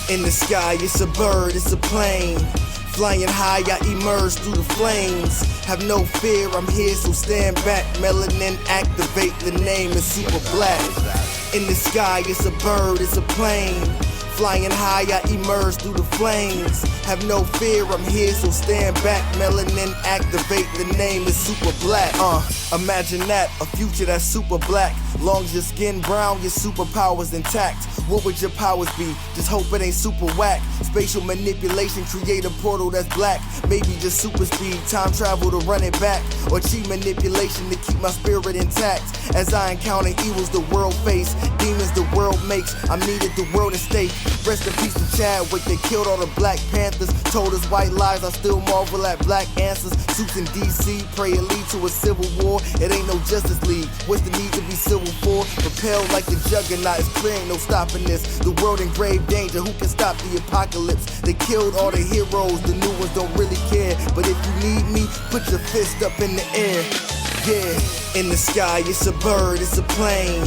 In the sky, it's a bird, it's a plane. Flying high, I emerge through the flames. Have no fear, I'm here, so stand back. Melanin activate, the name is super black. In the sky, it's a bird, it's a plane. Flying high, I emerge through the flames. Have no fear, I'm here, so stand back. Melanin activate, the name is super black. Imagine that, a future that's super black. Long as your skin brown, your superpowers intact. What would your powers be? Just hope it ain't super whack. Spatial manipulation, create a portal that's black. Maybe just super speed, time travel to run it back. Or cheat manipulation to keep my spirit intact. As I encounter evils the world face, demons the world makes, I'm needed the world at stake. Rest in peace to Chadwick, they killed all the Black Panthers. Told us white lies, I still marvel at black answers. Suits in DC, pray it lead to a civil war. It ain't no Justice League, what's the need to be civil for? Propelled like the juggernaut, it's clear ain't no stopping this. The world in grave danger, who can stop the apocalypse? They killed all the heroes, the new ones don't really care. But if you need me, put your fist up in the air. Yeah, in the sky, it's a bird, it's a plane.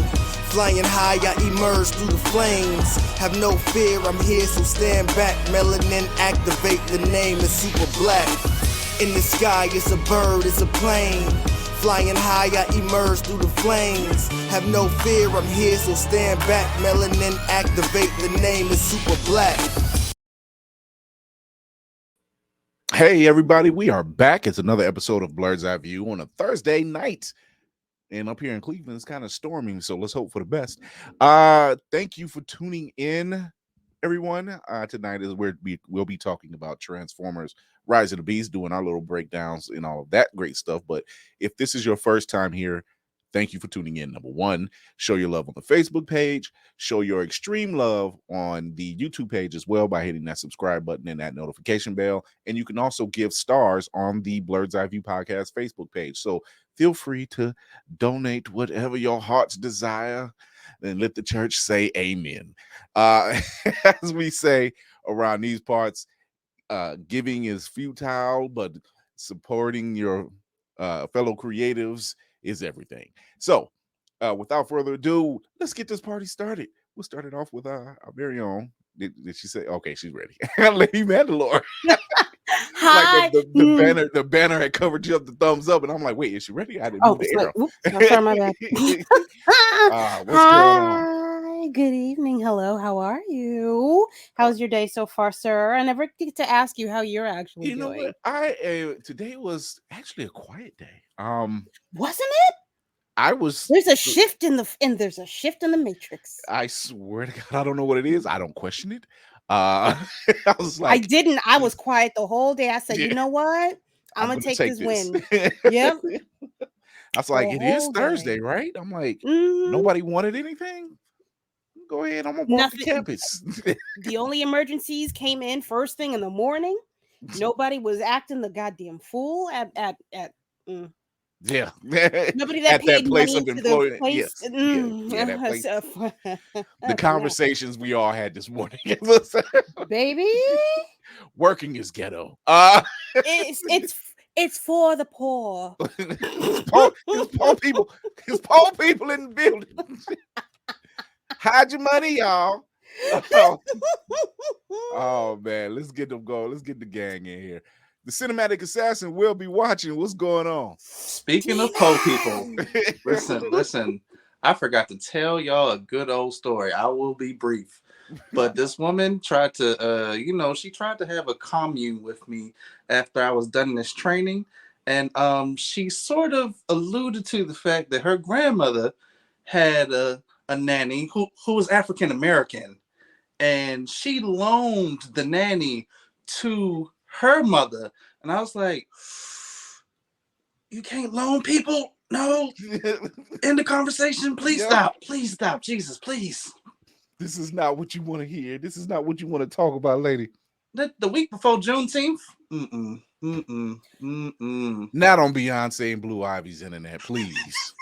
Flying high, I emerge through the flames. Have no fear, I'm here, so stand back. Melanin activate, the name is super black. In the sky, it's a bird, it's a plane. Flying high, I emerge through the flames. Have no fear, I'm here, so stand back. Melanin activate, the name is super black. Hey everybody, we are back. It's another episode of Blurred's Eye View on a Thursday night. And up here in Cleveland, it's kind of storming, so let's hope for the best. Thank you for tuning in, everyone. Tonight is where we'll be talking about Transformers Rise of the Beast, doing our little breakdowns and all of that great stuff. But if this is your first time here, thank you for tuning in. Number one, show your love on the Facebook page. Show your extreme love on the YouTube page as well by hitting that subscribe button and that notification bell. And you can also give stars on the Blurred's Eye View Podcast Facebook page. So feel free to donate whatever your heart's desire and let the church say amen. As we say around these parts, giving is futile, but supporting your fellow creatives is everything. So without further ado, let's get this party started. We'll start it off with our very own. Did she say? Okay, she's ready. Lady Mandalore. Hi. Like the banner had covered you up the thumbs up, and I'm like, wait, is she ready? I didn't move the arrow. Oops, sorry, my bad. What's going on? Hi, good evening. Hello, how are you? How's your day so far, sir? I never get to ask you how you're actually You know doing. what? Today was actually a quiet day. Wasn't it? There's a shift in the matrix. I swear to God, I don't know what it is. I don't question it. I was like, I was quiet the whole day. I said, You know what? I'm gonna take this win. Yep. I was like, it is Thursday, right? I'm like, nobody wanted anything. Go ahead, I'm gonna walk the campus. The only emergencies came in first thing in the morning. Nobody was acting the goddamn fool at yeah. Nobody that at paid that place money of to the employment. place. That place. The conversations we all had this morning. Baby, working is ghetto. It's for the poor. It's poor people in the building. Hide your money, y'all. Oh man, let's get them going. Let's get the gang in here. The cinematic assassin will be watching. What's going on? Speaking of poor people, listen. I forgot to tell y'all a good old story. I will be brief. But this woman tried to, she tried to have a commune with me after I was done this training. And she sort of alluded to the fact that her grandmother had a nanny who was African-American. And she loaned the nanny to her mother. And I was like, you can't loan people? No. End the conversation. Please stop. Please stop. Jesus, please. This is not what you want to hear. This is not what you want to talk about, lady. The week before Juneteenth? Not on Beyonce and Blue Ivy's internet, please.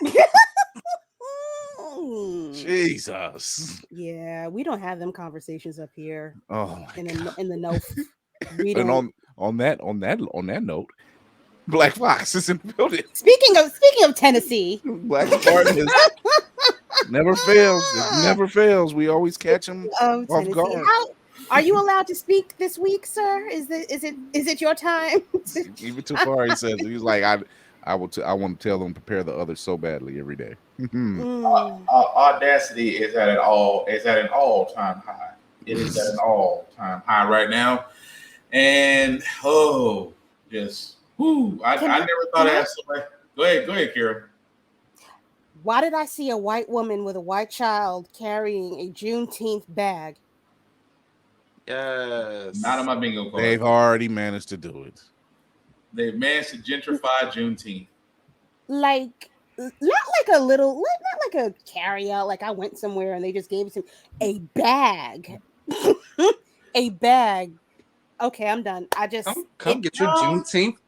Jesus. Yeah, we don't have them conversations up here. Oh, in the know. We and don't. on that note, Black Fox is in the building. Speaking of Tennessee, Black Spartan never fails. It never fails. We always catch him off guard. Are you allowed to speak this week, sir? Is it your time? Even too far, he says he's like I want to tell them prepare the others so badly every day. Mm. Audacity is at an all-time high. It is at an all-time high right now, and just I never thought I'd ask somebody. Go ahead, Kira. Why did I see a white woman with a white child carrying a Juneteenth bag? Yes. Not on my bingo card. They've already managed to do it. They've managed to gentrify Juneteenth. Like, not like a little, not like a carry out. Like I went somewhere and they just gave it to me. A bag, a bag. Okay, I'm done. I just come get your Juneteenth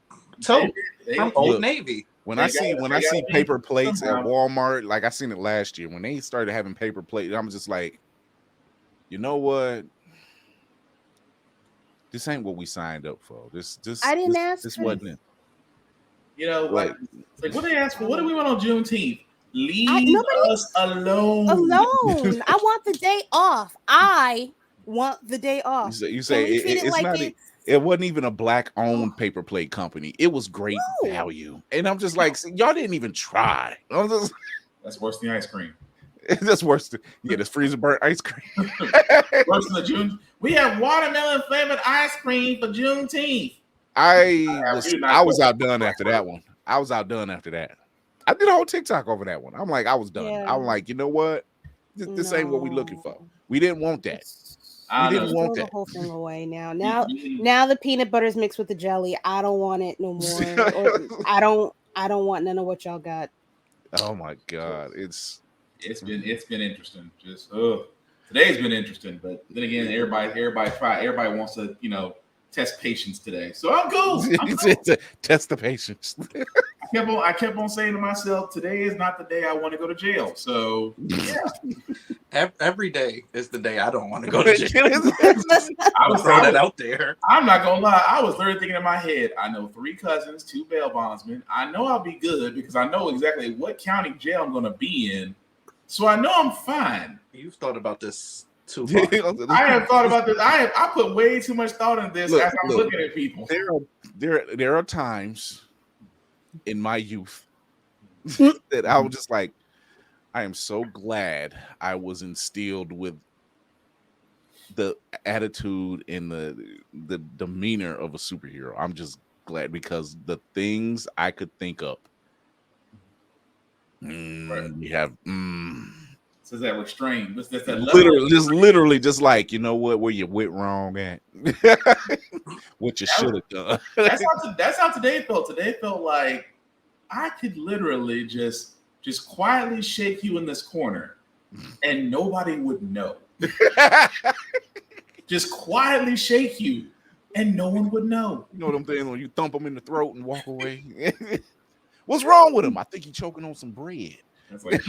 tote from Old Navy. When I see paper plates at Walmart, like I seen it last year, when they started having paper plates, I'm just like, you know what? This ain't what we signed up for. I didn't ask. This wasn't it. You know, like what they asked for? What do we want on Juneteenth? Leave us alone. Alone. I want the day off. I want the day off. You say it's not. It wasn't even a black-owned paper plate company. It was great value, and I'm just like, y'all didn't even try. That's worse than ice cream. That's worse than this freezer burnt ice cream. Worse than the June. We have watermelon flavored ice cream for Juneteenth. I was outdone after that one. I was outdone after that. I did a whole TikTok over that one. I'm like, I was done. Yeah. I'm like, you know what? This ain't what we looking for. We didn't want that. We didn't want that. The whole thing away now. Now the peanut butter is mixed with the jelly. I don't want it no more. I don't want none of what y'all got. Oh my God, it's been interesting. Just today's been interesting, but then again, everybody wants to test patience today. So I'm cool. Test the patience. I kept on saying to myself, today is not the day I want to go to jail. So yeah. Every day is the day I don't want to go to jail. I was throwing that out there. I'm not gonna lie. I was literally thinking in my head, I know 3 cousins, 2 bail bondsmen. I know I'll be good because I know exactly what county jail I'm gonna be in. So I know I'm fine. You've thought about this too. I have thought about this. I put way too much thought into this as I'm looking at people. There are times in my youth that I was just like, I am so glad I was instilled with the attitude and the demeanor of a superhero. I'm just glad because the things I could think of. We have So that restraint. Literally, just like, you know what, where you went wrong at, what you should have done. That's how today felt. Today felt like I could literally just quietly shake you in this corner, and nobody would know. Just quietly shake you, and no one would know. You know what I'm saying? When you thump them in the throat and walk away. What's wrong with him? I think he's choking on some bread. That's like,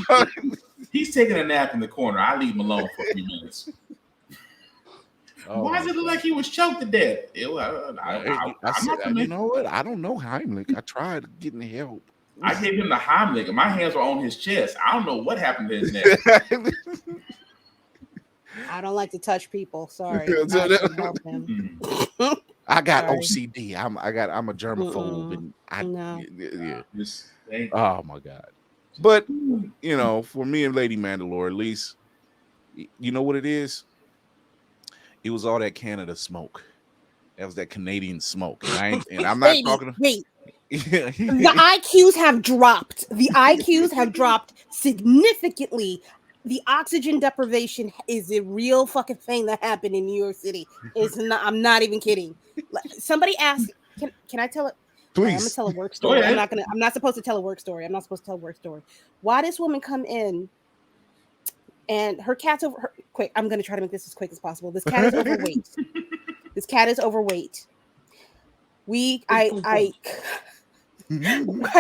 he's taking a nap in the corner. I leave him alone for a few minutes. Why does it look like he was choked to death? You know what? I don't know Heimlich. I tried getting help. I gave him the Heimlich, and my hands were on his chest. I don't know what happened to his neck. I don't like to touch people. Sorry. I got OCD. I'm a germaphobe, and oh my God. But for me and Lady Mandalore, at least, you know what it is? It was all that Canada smoke. That was that Canadian smoke. And I'm not talking. Wait. The IQs have dropped. The IQs have dropped significantly. The oxygen deprivation is a real fucking thing that happened in New York City. It's not. I'm not even kidding. Somebody asked, "Can I tell it?" Please. I'm gonna tell a work story. I'm not supposed to tell a work story. Why this woman come in and her cat's over her quick. I'm gonna try to make this as quick as possible. This cat is overweight. I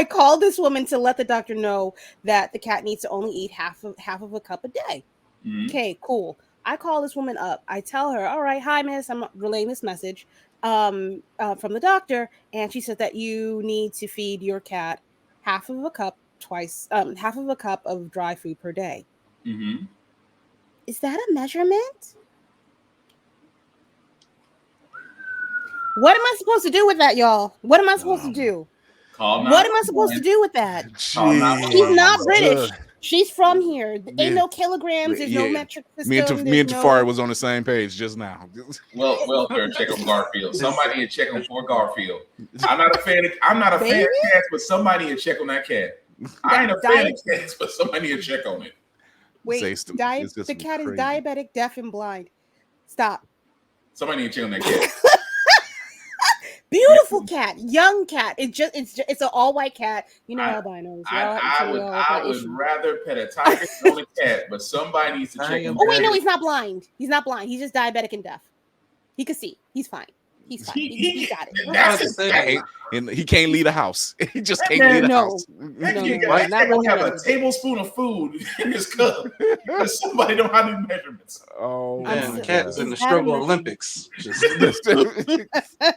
called this woman to let the doctor know that the cat needs to only eat half of a cup a day. Mm-hmm. Okay, cool. I call this woman up. I tell her, all right, hi, miss. I'm relaying this message from the doctor. And she said that you need to feed your cat half of a cup of dry food per day. Mm-hmm. Is that a measurement? What am I supposed to do with that, y'all? What am I supposed to do? Call What am I supposed to do with that? She's not British. She's from here. Ain't no kilograms. There's no metric system. Me and Tafari was on the same page just now. Well, check on Garfield. Somebody in check on for Garfield. I'm not a fan of cats, but somebody in check on that cat. I ain't a fan of cats, but somebody in check on it. Wait, the cat is diabetic, deaf, and blind. Stop. Somebody in check on that cat. Beautiful cat, young cat. It's an all white cat. You know albinos. I would rather pet a tiger than a cat, but somebody needs to check him. Oh wait, no, he's not blind. He's not blind. He's just diabetic and deaf. He can see. He's fine. He's fine. He got it. That's his thing. And he can't leave a house. He just can't leave a house. That cat have a tablespoon of food in his cup because somebody don't have any measurements. Oh, man, the cat is in the struggle Olympics. That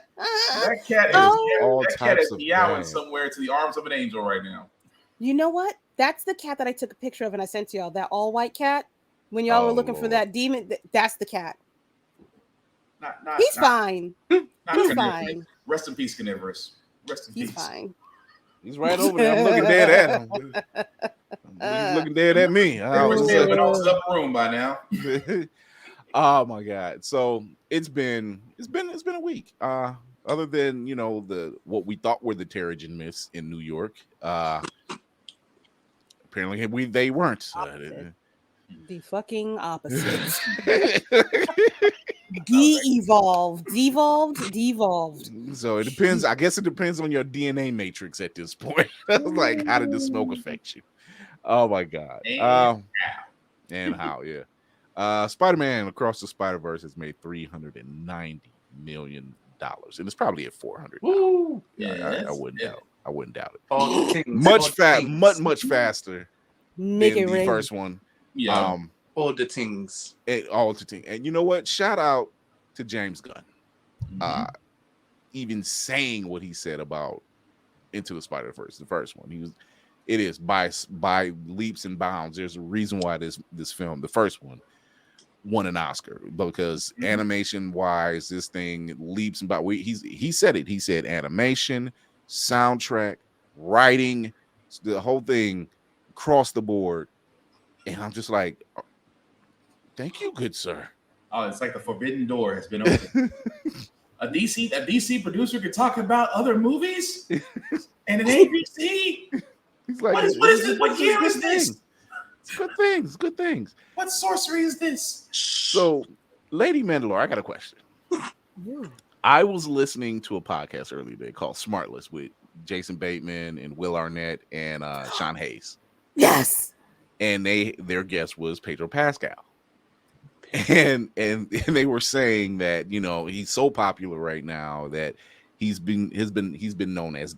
cat is meowing somewhere to the arms of an angel right now. You know what? That's the cat that I took a picture of and I sent to y'all. That all white cat. When y'all were looking for that demon, that's the cat. He's fine. He's fine. Rest in peace, Carnivorous. Rest in peace. He's fine. He's right over there. I'm looking dead at him. He's looking dead at me. I was in the room by now. Oh my God! So it's been a week. Other than what we thought were the Terrigen myths in New York. Apparently they weren't. The fucking opposite. Devolved. So it depends. I guess it depends on your DNA matrix at this point. Like, how did the smoke affect you? Oh my God. And how? Yeah. Spider-Man Across the Spider-Verse has made $390 million, and it's probably at 400. Yeah, I wouldn't doubt. I wouldn't doubt it. Much faster than the first one. Yeah. All the things. And you know what? Shout out to James Gunn. Even saying what he said about Into the Spider-Verse, the first one. It is by leaps and bounds. There's a reason why this film, the first one, won an Oscar, because animation wise, this thing leaps and bounds. He said it. He said animation, soundtrack, writing, the whole thing across the board. And I'm just like, thank you, good sir. Oh, it's like the forbidden door has been opened. a DC producer could talk about other movies and an ABC. He's like, what is this? What year is this? Good things. What sorcery is this? So, Lady Mandalore, I got a question. I was listening to a podcast earlier today called Smartless with Jason Bateman and Will Arnett and Sean Hayes. Yes. And their guest was Pedro Pascal. And they were saying that, he's so popular right now that he's been known as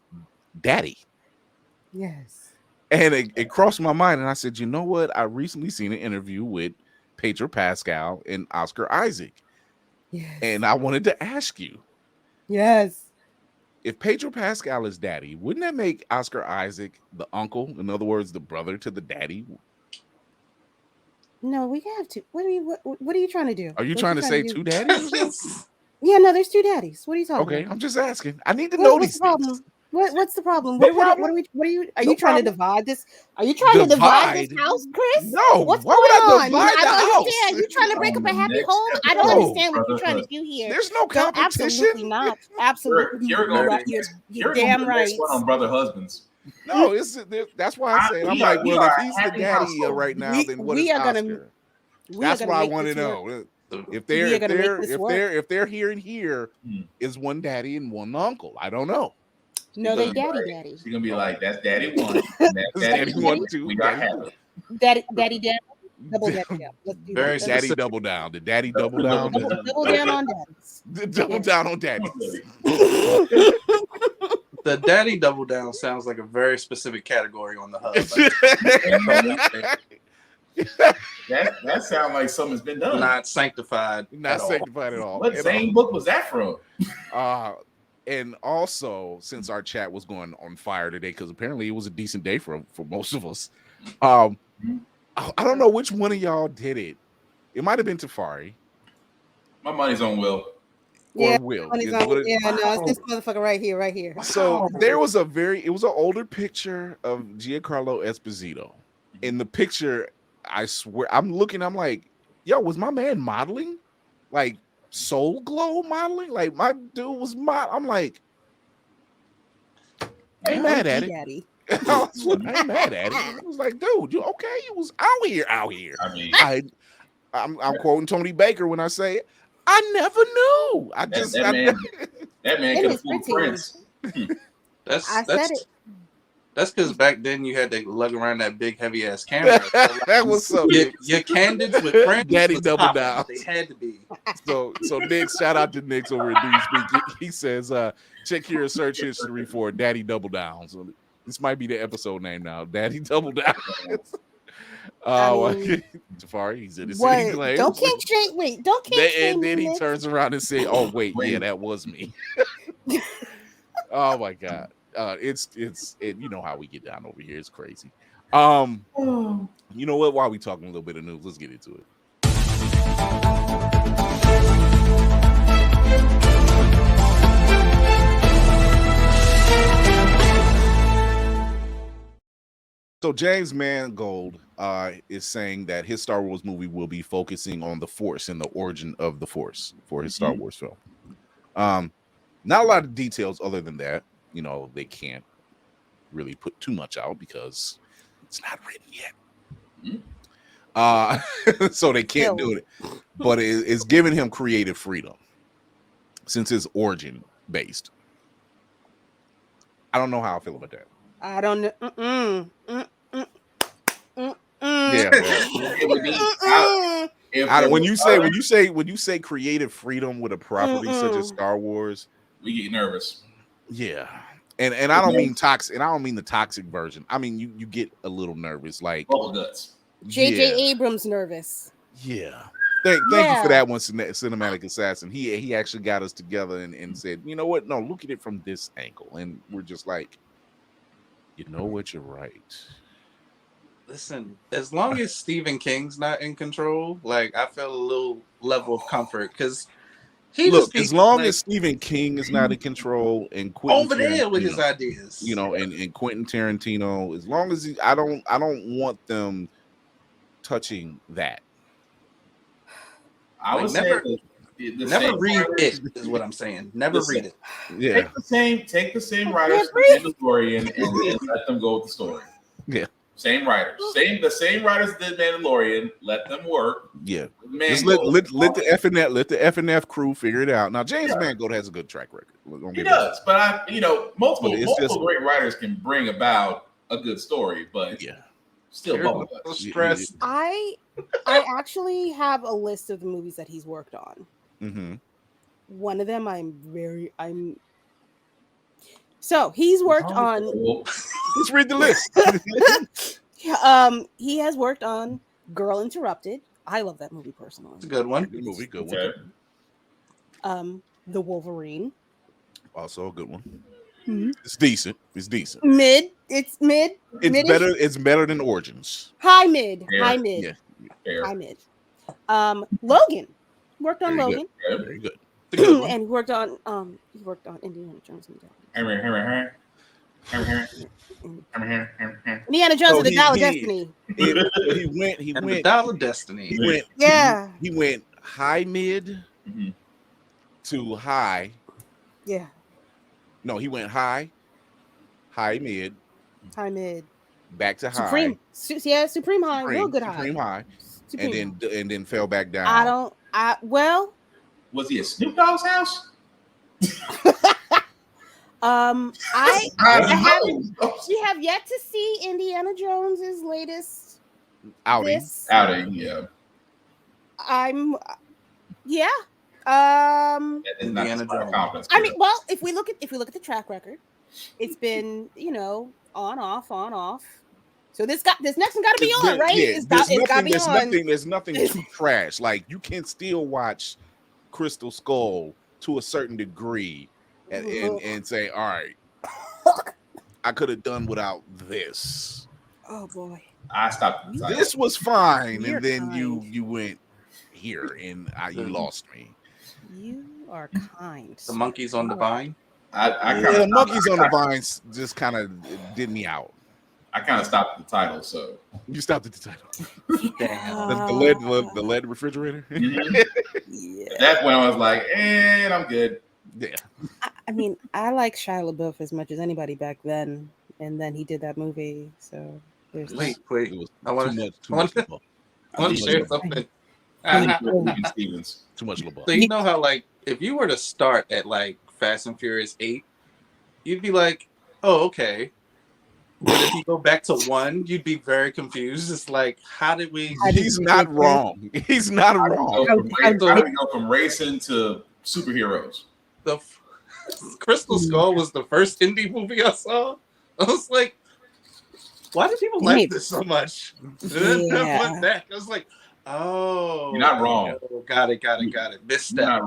Daddy. Yes. And it crossed my mind, and I said, you know what? I recently seen an interview with Pedro Pascal and Oscar Isaac. Yes. And I wanted to ask you. Yes. If Pedro Pascal is daddy, wouldn't that make Oscar Isaac the uncle? In other words, the brother to the daddy? No, we have to. What are you trying to do? Are you trying to say two daddies? Yeah, no, there's two daddies. What are you talking about? Okay, I'm just asking. I need to know these things. What's the problem? What are you trying to divide this? Are you trying to divide this house, Chris? No. What's why going would I on? divide the I don't house? understand. You trying to break up a happy home? I don't understand what you're trying to do here. There's no competition. Absolutely not. Absolutely. You're damn right. On Brother Husbands. No, that's why I say I'm like, well, if he's the daddy right now, then what is Oscar? That's what I want to know. If they're here and here, is one daddy and one uncle? I don't know. No, they daddy. She's gonna be like, that's daddy one, that's daddy one, two. We got daddy double down. Yeah, let's do that. Daddy double down. Did daddy double down? Double down on daddies. Double down on daddies. The daddy double down sounds like a very specific category on the hub. That sounds like something's been done. Not sanctified. Not sanctified at all. What Zane book was that from? And also, since our chat was going on fire today, because apparently it was a decent day for most of us. I don't know which one of y'all did it. It might have been Tafari. My money's on Will. Yeah, will. when he's Is on- what it- yeah, no, it's this motherfucker right here, right here. So there was it was an older picture of Giancarlo Esposito. In the picture, I swear, I'm looking, I'm like, yo, was my man modeling? Like Soul Glow modeling? Like my dude was I'm like, I ain't mad at it. Daddy. I ain't mad at it. I was like, dude, you okay? You was out here. I mean, I'm quoting Tony Baker when I say, I never knew. that man In could his fool preteens. Prince. I said it. That's because back then you had to lug around that big heavy ass camera. So, like, That was so your candids with friends, Daddy was double popping. down. They had to be. So Nick, shout out to Nick's over at Do Speak. He says, check your search history for Daddy Double Down. So this might be the episode name now. Daddy Double Down. Jafari, he's in the city claims. Don't kink shame. Wait, don't kink shame. And then he Nick. turns around and say, "Oh wait, yeah, that was me." Oh my god, it's you know how we get down over here. It's crazy. You know what? While we talking a little bit of news, let's get into it. So James Mangold is saying that his Star Wars movie will be focusing on the Force and the origin of the Force for his Star Wars film. Not a lot of details other than that. You know, they can't really put too much out because it's not written yet. So they can't do it. But it's giving him creative freedom since it's origin based. I don't know how I feel about that. I don't know. Yeah. When you say creative freedom with a property such as Star Wars, we get nervous. Yeah. And I don't mean toxic, and I don't mean the toxic version. I mean you get a little nervous, like bubble guts. J.J. Abrams nervous. Yeah. Thank you for that one, Cinematic Assassin. He actually got us together and said, you know what? No, look at it from this angle. And we're just like, you know what? You're right. Listen, as long as Stephen King's not in control, like I felt a little level of comfort because as long as Stephen King is not in control and Quentin over there with his ideas, you know, and Quentin Tarantino, as long as I don't want them touching that. I would never read writers, it is what I'm saying. Never read it. Yeah. Take the same writers from Mandalorian and let them go with the story. Yeah. Same writers. The same writers did Mandalorian. Let them work. Yeah. Just let the FNF crew figure it out. Now James Mangold has a good track record. He does, but multiple great writers can bring about a good story, but still bubble stress. I actually have a list of the movies that he's worked on. Mm-hmm. One of them so he's worked on. Let's read the list. He has worked on Girl Interrupted. I love that movie personally. It's a good one. Good movie. Good one. The Wolverine. Also a good one. Mm-hmm. It's decent. It's decent. Mid. It's mid. It's mid-ish. Better. It's better than Origins. High mid. Yeah. High mid. Yeah. High mid. Logan. Worked on Very Logan. Good. Very good. And he worked on Indiana Jones and the Indiana Jones and the Dial of Destiny. He went the Dial of Destiny. He went high mid to high. Yeah. No, he went high mid, back to Supreme. high. Supreme high, real good Supreme high. And then fell back down. Was he at Snoop Dogg's house? We have yet to see Indiana Jones's latest outing. Yeah. Indiana Jones. I mean, well, if we look at the track record, it's been on off. So this next one got to be on, right? Yeah, it's got to be on. There's nothing too trash. Like you can still watch Crystal Skull to a certain degree, and say, all right, I could have done without this. Oh boy, I stopped. This was fine, and then you went here, and you lost me. are kind. The monkeys on the vine. The monkeys on the vines just kind of did me out. I kind of stopped at the title, so you stopped at the title. Yeah. The lead refrigerator. Yeah. That's when I was like, I'm good. Yeah. I mean, I like Shia LaBeouf as much as anybody back then, and then he did that movie. So there's Wait. It was too much LaBeouf. I want to share something. Stevens. Too much LaBeouf. So you know how, like, if you were to start at like Fast and Furious 8, you'd be like, oh, okay. But if you go back to 1, you'd be very confused. It's like, how did we? He's not wrong. He's not wrong. How did we go from racing to superheroes? The Crystal Skull was the first indie movie I saw. I was like, why do people like this so much? And then I went back. I was like, oh, you're not wrong. Got it. Missed that.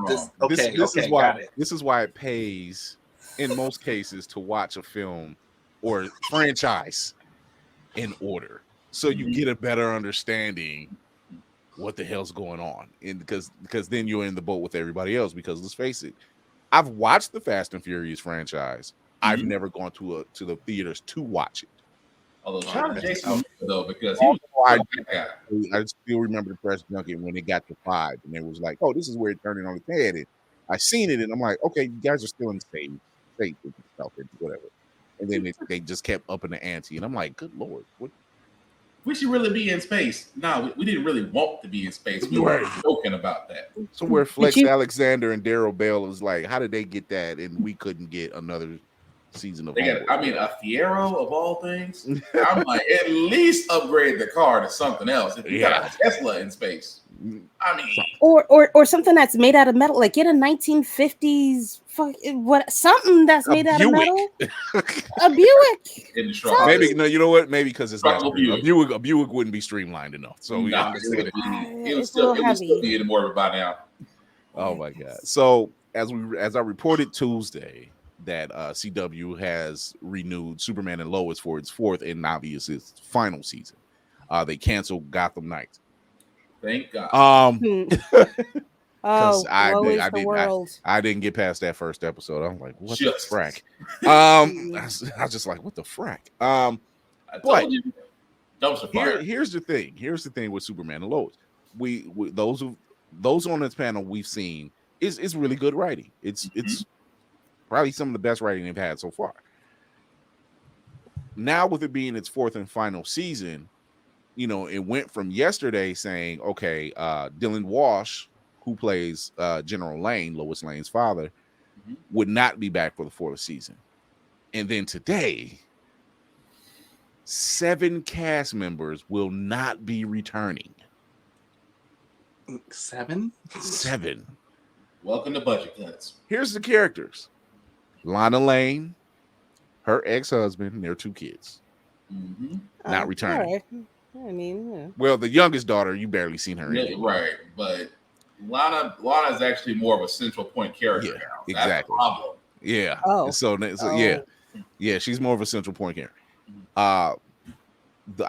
This is why it pays in most cases to watch a film or franchise in order, so you get a better understanding what the hell's going on, and because then you're in the boat with everybody else. Because let's face it, I've watched the Fast and Furious franchise. I've never gone to the theaters to watch it. Although shout out Jason though, because I still remember the press junket when it got to 5, and it was like, oh, this is where it turned it on its head. And I seen it, and I'm like, okay, you guys are still in the same state with stuff and whatever. And then they just kept upping the ante, and I'm like, good Lord, what? We should really be in space. No, we didn't really want to be in space. We were joking about that. So where Flex Alexander and Daryl Bell is like, how did they get that, and we couldn't get another season of? A Fiero of all things. I'm like, at least upgrade the car to something else. If you got a Tesla in space, I mean, or something that's made out of metal, like get a 1950s something that's made out of metal. A Buick. Maybe no, you know what? Maybe because it's not a Buick wouldn't be streamlined enough. So it would still be in more by now. Oh my God! So as I reported Tuesday, that CW has renewed Superman and Lois for its 4th and obviously its final season. They canceled Gotham Knights. Thank God. I didn't get past that first episode. I'm like, what the frack? I was just like, what the frack? But here's the thing. Here's the thing with Superman and Lois. We those on this panel we've seen is really good writing. It's probably some of the best writing they've had so far. Now with it being its 4th and final season, you know, it went from yesterday saying, okay, Dylan Walsh, who plays General Lane, Lois Lane's father, would not be back for the 4th season. And then today, 7 cast members will not be returning. 7? 7. Welcome to budget cuts. Here's the characters. Lana Lane, her ex-husband, and their 2 kids. Not returning. Right. I mean, well, the youngest daughter, you barely seen her. Right, but Lana is actually more of a central point character now. That's exactly. The problem. Yeah. Yeah, she's more of a central point character. I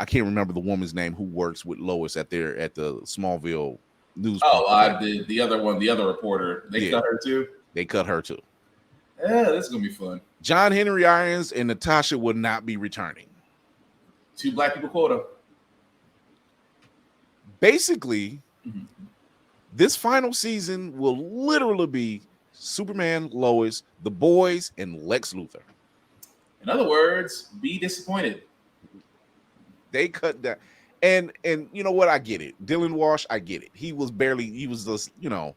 can't remember the woman's name who works with Lois at the Smallville news. The other one, the other reporter. They cut her too. They cut her too. Yeah, this is gonna be fun. John Henry Irons and Natasha will not be returning. 2 black people quota. Basically, this final season will literally be Superman, Lois, the boys, and Lex Luthor. In other words, be disappointed. They cut that, and you know what? I get it. Dylan Walsh, I get it. He was just, you know,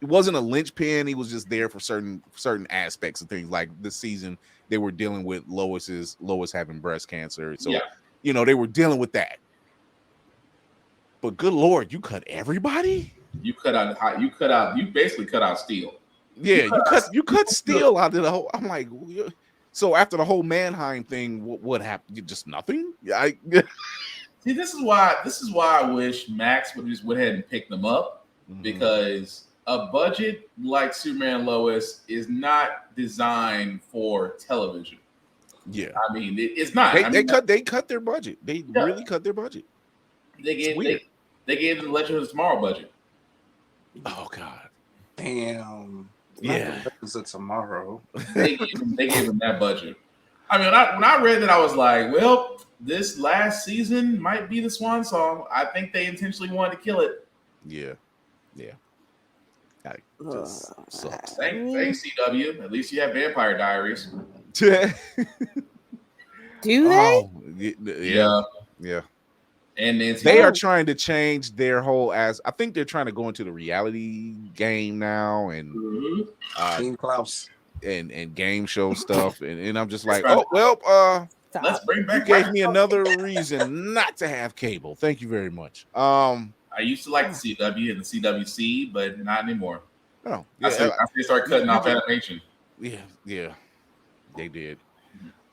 it wasn't a linchpin. He was just there for certain aspects of things. Like this season, they were dealing with Lois having breast cancer, so you know they were dealing with that. But good Lord, you cut everybody. You basically cut out Steel. Yeah, you cut Steel out of the whole. I'm like, so after the whole Mannheim thing, what happened? Just nothing. See, this is why I wish Max would just went ahead and picked them up, because a budget like Superman and Lois is not designed for television. Yeah, I mean it's not. They cut their budget. They really cut their budget. They gave them the Legend of Tomorrow budget. Oh God. Damn. Yeah. Is it tomorrow? They gave him that budget. I mean, when I read that, I was like, well, this last season might be the swan song. I think they intentionally wanted to kill it. Yeah. That just sucks. Thanks, CW. At least you have Vampire Diaries. Do they? Oh, yeah. And then They are trying to change their whole I think they're trying to go into the reality game now and King Klaus and game show stuff. And I'm just like, right. let's bring back. You gave me another reason not to have cable. Thank you very much. I used to like the CW and the CWC, but not anymore. Oh, yeah. I say start cutting off animation. Yeah, they did.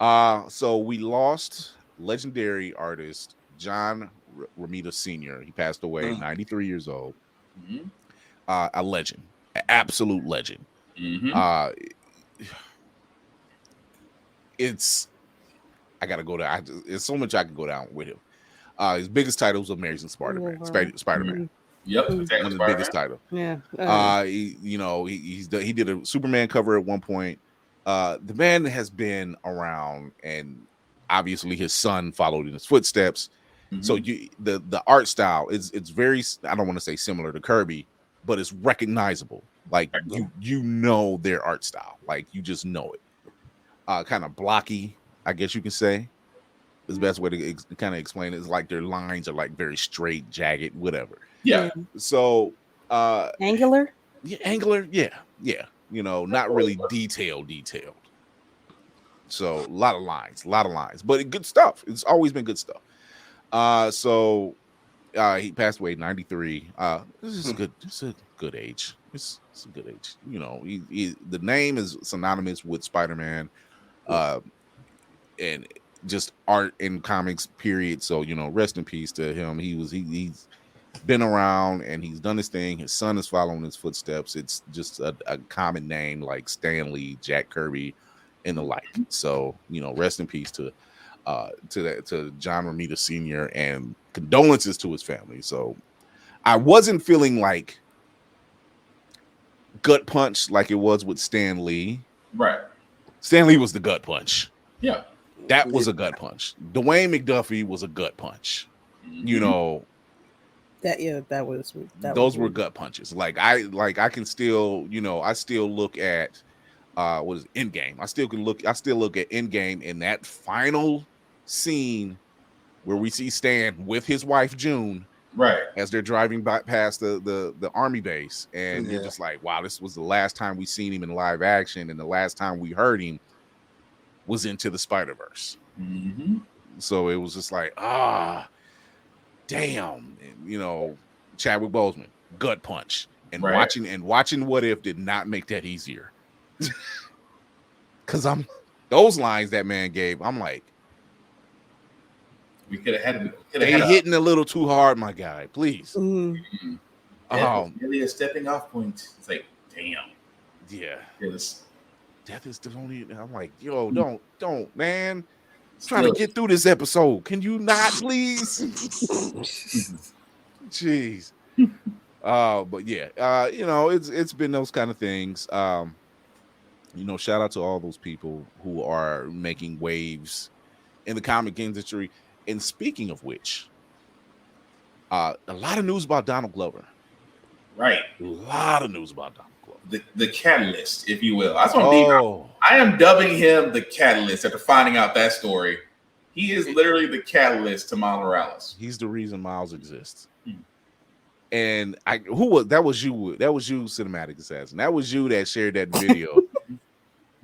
So we lost legendary artist John Romita Sr. He passed away, 93 years old. Mm-hmm. A legend, an absolute legend. Mm-hmm. I gotta go down. There's so much I can go down with him. His biggest title was Amazing Spider-Man. Spider-Man. Yep, one of the biggest titles. Yeah. He did a Superman cover at one point. The man has been around, and obviously his son followed in his footsteps. Mm-hmm. So the art style it's very, I don't want to say similar to Kirby, but it's recognizable. Like you know their art style, like you just know it. Kind of blocky, I guess you can say. Is the best way to kind of explain it. Is like their lines are like very straight, jagged, whatever. Yeah. So angular. Yeah, angular. Yeah. You know, not really detailed. So a lot of lines, but good stuff. It's always been good stuff. So he passed away at 93. This is good. It's a good age. It's a good age. You know, the name is synonymous with Spider-Man, and just art in comics, period. So, you know, rest in peace to him. He's been around and he's done his thing. His son is following his footsteps. It's just a common name like Stan Lee, Jack Kirby, and the like. So, you know, rest in peace to John Romita Sr. and condolences to his family. So I wasn't feeling like gut punch like it was with Stan Lee. Right. Stan Lee was the gut punch. Yeah. That was a gut punch. Dwayne McDuffie was a gut punch. You know, those were gut punches. Like I can still, you know, I still look at what is Endgame. I still look at Endgame in that final scene where we see Stan with his wife June, right, as they're driving past the army base, and you're just like, wow, this was the last time we seen him in live action, and the last time we heard him was Into the Spider-Verse. Mm-hmm. So it was just like, damn, and, you know, Chadwick Boseman, gut punch, and watching What If did not make that easier. Because those lines that man gave, I'm like, we could have had hitting a little too hard, my guy. Please. Mm-hmm. Really a stepping off point. It's like, damn. Yeah. Death is the only. I'm like, yo, don't, man. I'm trying to get through this episode. Can you not, please? Jeez. But yeah, you know, it's been those kind of things. You know, shout out to all those people who are making waves in the comic industry. And speaking of which, a lot of news about Donald Glover. Right. A lot of news about Donald Glover. The catalyst, if you will. That's what I am dubbing him the catalyst after finding out that story. He is literally the catalyst to Miles Morales. He's the reason Miles exists. And that was you, Cinematic Assassin. That was you that shared that video.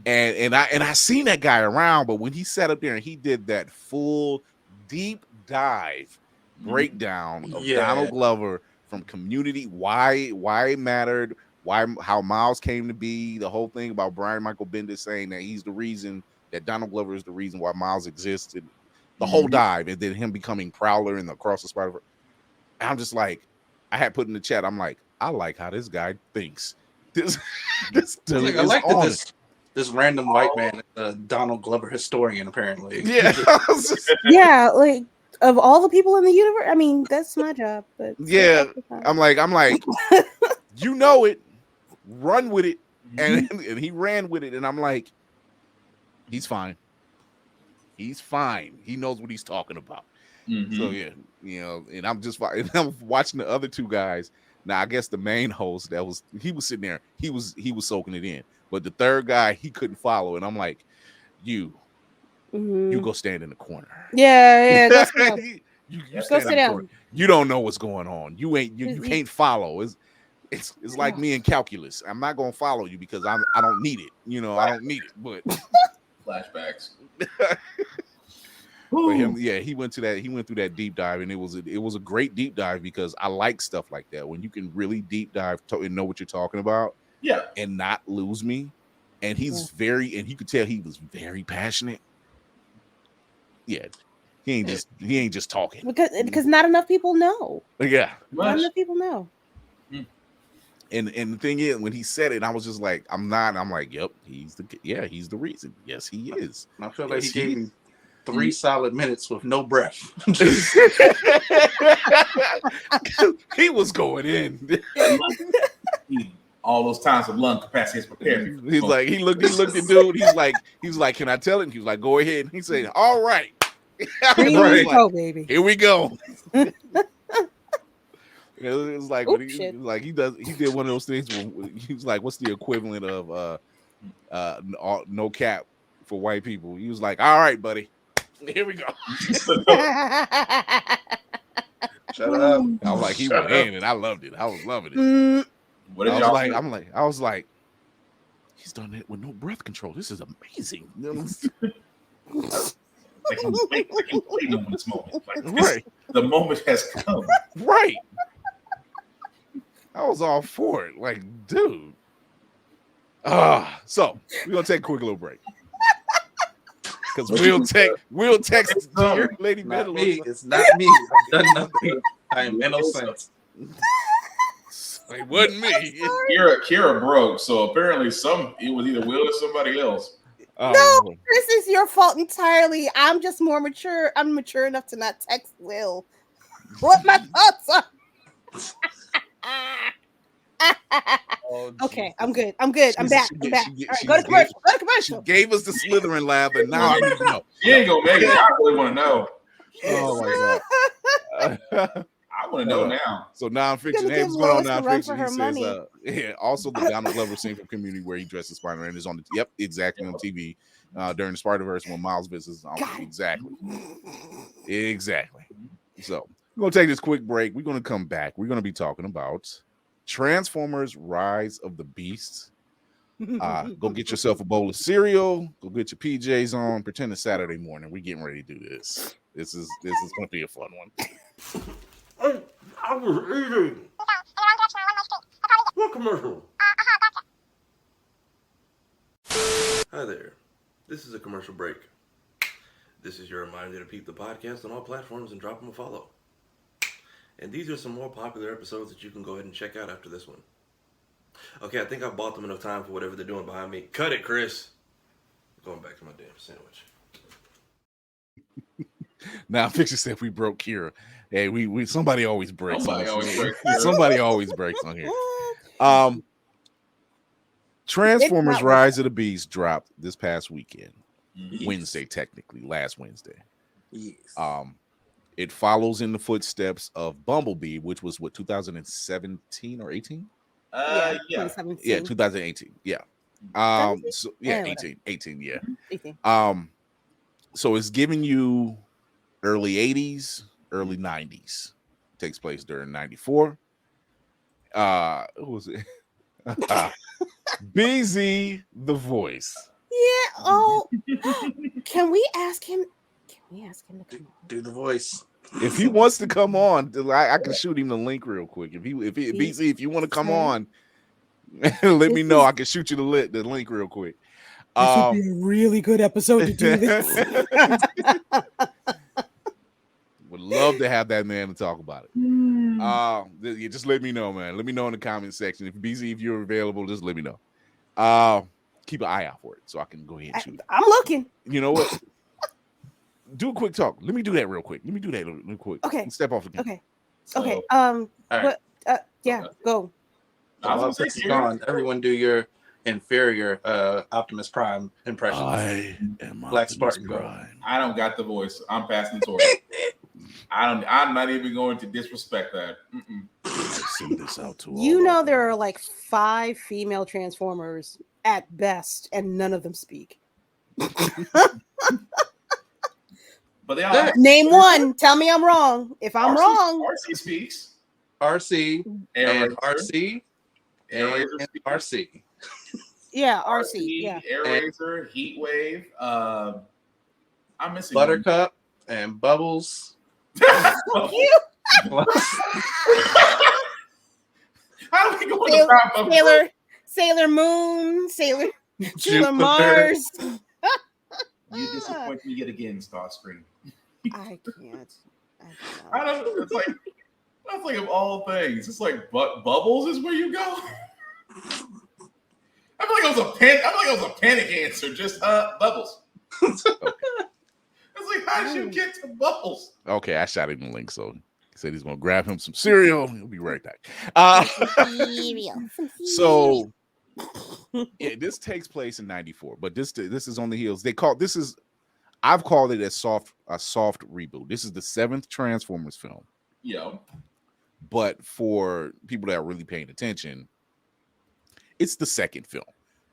and I seen that guy around, but when he sat up there and he did that full deep dive breakdown of Donald Glover from Community, why it mattered, how Miles came to be, the whole thing about Brian Michael Bendis saying that he's the reason, that Donald Glover is the reason why Miles existed, the whole dive, and then him becoming Prowler in the Across the Spider-Verse. I'm just like, I had put in the chat, I'm like, I like how this guy thinks. This dude I like that this random white man is a Donald Glover historian, apparently. Yeah. Yeah, like of all the people in the universe, I mean, that's my job. But yeah, I'm like, you know it. run with it, and he ran with it, and I'm like, he's fine. He's fine. He knows what he's talking about. So yeah, and I'm just I'm watching the other two guys. Now I guess the main host he was sitting there, he was soaking it in, but the third guy he couldn't follow, and I'm like, you go stand in the corner. Yeah, go sit down. you Go sit down. You don't know what's going on. You can't follow. It's like me in calculus. I'm not gonna follow you because I don't need it. I don't need it. But flashbacks. For him, he went through that deep dive, and it was a great deep dive because I like stuff like that when you can really deep dive and know what you're talking about, and not lose me. And he's and you could tell he was very passionate. Yeah, he ain't just talking because not enough people know. Yeah, not enough people know. And the thing is, when he said it, I was just like, I'm like, yep, he's the reason. Yes, he is. I feel like he gave me 3 solid minutes with no breath. He was going in. All those times of lung capacity is prepared. He's like, he looked at dude. He's like, can I tell it? He was like, go ahead. He said, all right. Right. Go, baby. Here we go. It was like, he did one of those things where he was like, what's the equivalent of no cap for white people? He was like, all right, buddy. Here we go. Shut up. I was like, he went in, and I loved it. I was loving it. What did y'all think? I was like, he's done it with no breath control. This is amazing. Like he's waiting on this moment. Like right. The moment has come. Right. I was all for it. Like, dude. So we're gonna take a quick little break. Because we'll text your lady not me. It's not me. I've done nothing. I am innocent. It wasn't me. Kira broke, so apparently it was either Will or somebody else. No, this is your fault entirely. I'm just more mature. I'm mature enough to not text Will. What my thoughts are. Okay, I'm good. I'm back. I'm back. All right, go to commercial. She gave us the Slytherin laugh, and now I need to know. She ain't gonna make it. I really want to know. Oh my god. I want to know now. So nonfiction. Hey, what's going on nonfiction? He says, also the Donald Glover scene from Community where he dresses Spider-Man is on the exactly on TV during the Spider-Verse when Miles visits. Exactly. So we're gonna take this quick break. We're gonna come back. We're gonna be talking about Transformers: Rise of the Beasts. Go get yourself a bowl of cereal. Go get your PJs on. Pretend it's Saturday morning. We're getting ready to do this. This is gonna be a fun one. I was eating. What commercial? Hi there. This is a commercial break. This is your reminder to peep the podcast on all platforms and drop them a follow. And these are some more popular episodes that you can go ahead and check out after this one. Okay, I think I've bought them enough time for whatever they're doing behind me. Cut it, Chris. I'm going back to my damn sandwich. Now, Fiction said we broke Kira. Hey, we somebody always breaks. Somebody always breaks on here. Transformers: Rise of the Beast dropped this past weekend. Yes. Wednesday, technically, last Wednesday. Yes. It follows in the footsteps of Bumblebee, which was 2017 or 18? Yeah, 2017. Yeah, 2018. Yeah. 18. Yeah. 18. So it's giving you early 80s, early 90s. Takes place during 94. Who was it? BZ the Voice. Yeah. Oh, can we ask him to come on? Do the voice. If he wants to come on, I can shoot him the link real quick. If BZ, if you want to come on, let me know. I can shoot you the link real quick. This would be a really good episode to do this. Would love to have that man to talk about it. Just let me know, man. Let me know in the comment section. If BZ, if you're available, just let me know. Keep an eye out for it so I can go ahead and shoot it. I'm looking. You know what? Do a quick talk. Let me do that real quick. Okay. Step off the camera. Okay. Right. But yeah, go. I was While gonna say Chris is Kira. gone, everyone do your inferior Optimus Prime impression. I am Black Optimus Spartan go. Prime. I don't got the voice. I'm passing the torch. I'm not even going to disrespect that. Send this out to all. You know there are like 5 female Transformers at best, and none of them speak. But they all Name one. Tell me I'm wrong. If I'm wrong, RC speaks. RC and RC and speaks. RC. yeah, RC. Yeah. Air Razor, Heat Wave. I'm missing Buttercup and Bubbles. How do we go into Sailor Moon, Sailor Jupiter. Mars. You disappoint me yet again, Starscream. I can't. I don't know. It's like that's like of all things. It's like Bubbles is where you go. I feel like it was a panic answer. Just Bubbles. It's like, how did you get to Bubbles? Okay, I shot him the link, so he said he's gonna grab him some cereal. He'll be right back. So yeah, this takes place in '94, but this is on the heels. I've called it a soft reboot. This is the 7th Transformers film. Yeah. But for people that are really paying attention, it's the 2nd film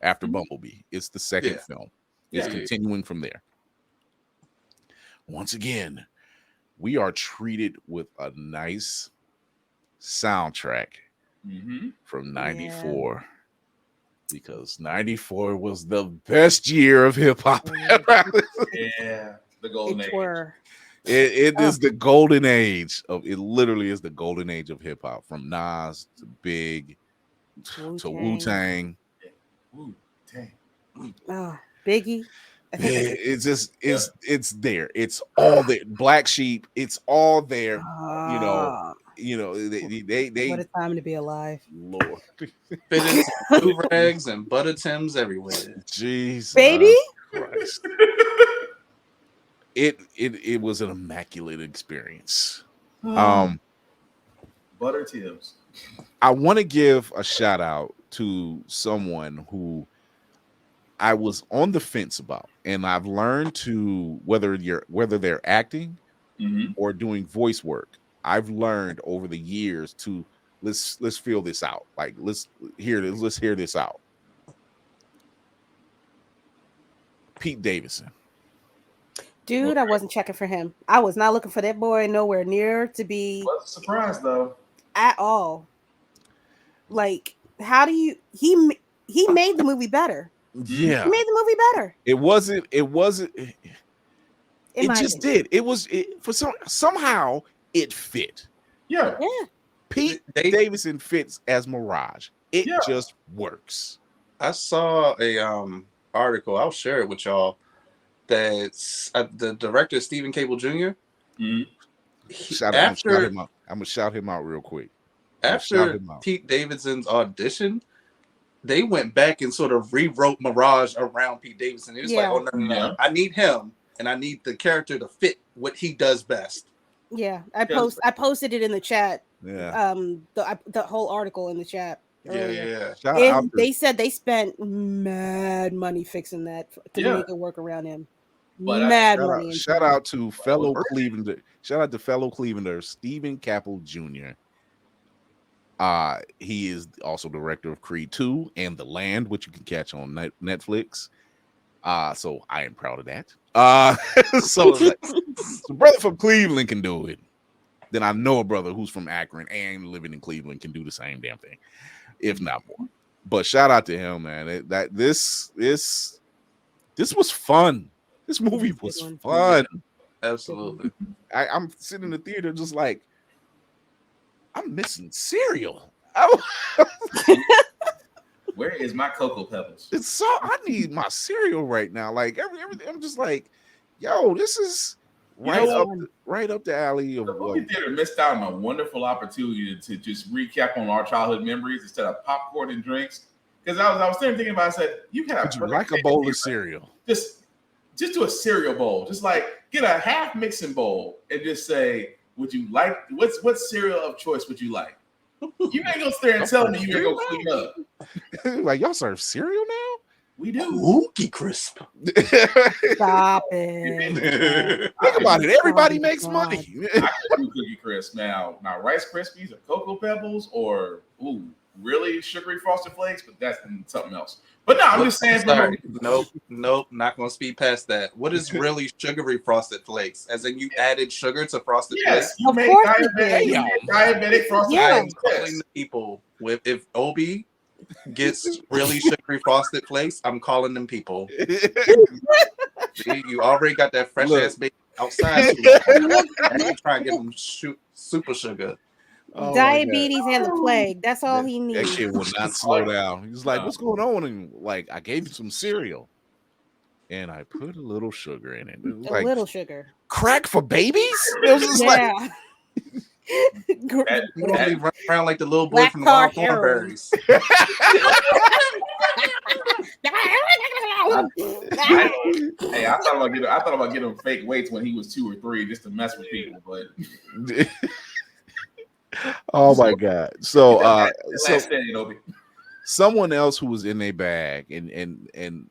after Bumblebee. It's the 2nd film. It's continuing from there. Once again, we are treated with a nice soundtrack from '94 because '94 was the best year of hip hop. Yeah, the golden age. It is the golden age of it. Literally is the golden age of hip hop, from Nas to Big to Wu-Tang. Wu-Tang. Biggie. It's just it's there. It's all there. Black Sheep. It's all there. You know. They What a time to be alive. Lord. Fitted rags and butter Tims everywhere. Jesus, baby. Christ. It was an immaculate experience. Butter Tims. I want to give a shout out to someone who I was on the fence about, and I've learned to whether they're acting or doing voice work. I've learned over the years to let's feel this out. Like let's hear this out. Pete Davidson. Dude, I wasn't checking for him. I was not looking for that boy nowhere near to be. Wasn't surprised though. At all. Like, how do you? He made the movie better. Yeah, he made the movie better. It just did. It was for somehow it fit. Yeah. Pete Davidson fits as Mirage. It just works. I saw a article. I'll share it with y'all. That's the director Stephen Cable Jr. I'm gonna shout him out real quick. After Pete Davidson's audition, they went back and sort of rewrote Mirage around Pete Davidson. It was like, oh no, I need him, and I need the character to fit what he does best. Yeah, I posted it in the chat. Yeah, the whole article in the chat. Yeah. They said they spent mad money fixing that to make it work around him. Shout out to fellow Clevelander. Shout out to fellow Clevelander Stephen Capel Jr. He is also director of Creed 2 and The Land, which you can catch on Netflix. So I am proud of that. So a brother from Cleveland can do it. Then I know a brother who's from Akron and living in Cleveland can do the same damn thing, if not more. But shout out to him, man. This was fun. This movie was fun. Absolutely. I'm sitting in the theater just like, I'm missing cereal. Where is my Cocoa Pebbles? I need my cereal right now. Like everything, I'm just like, yo, this is right up the alley of the movie theater missed out on a wonderful opportunity to just recap on our childhood memories instead of popcorn and drinks. Because I was thinking about, I said, you can have like a bowl of cereal. Just do a cereal bowl. Just like get a half mixing bowl and just say, would you like what cereal of choice would you like? You ain't gonna stare and tell me you ain't gonna clean up. Like, y'all serve cereal now? We do. Cookie Crisp. Stop it. Think about it. Everybody Oh, makes God. money. I can do Cookie Crisp now. Rice Krispies or Cocoa Pebbles or really sugary Frosted Flakes, but that's something else. But no, I'm just saying. Sorry. Nope. Not gonna speed past that. What is really sugary Frosted Flakes? As in, you added sugar to Frosted Yes, Flakes? you Of made course you diabetic Frosted Yeah. I am Flakes. calling Yes. the people. If Obi gets really sugary Frosted Flakes, I'm calling them people. See, you already got that fresh ass baby outside too long. And you try to give them super sugar. Oh, Diabetes and the plague. That's all he that needs. shit will not slow down. He's like, "What's going on?" And like, I gave you some cereal, and I put a little sugar in it. It was A like little sugar. crack for babies. It was just like, Yeah. You only run around like the little boy Black from the tar Wild heroin. Thornberries. Hey, I thought about getting him fake weights when he was 2 or 3 just to mess with people, but oh my god. So someone else who was in a bag, and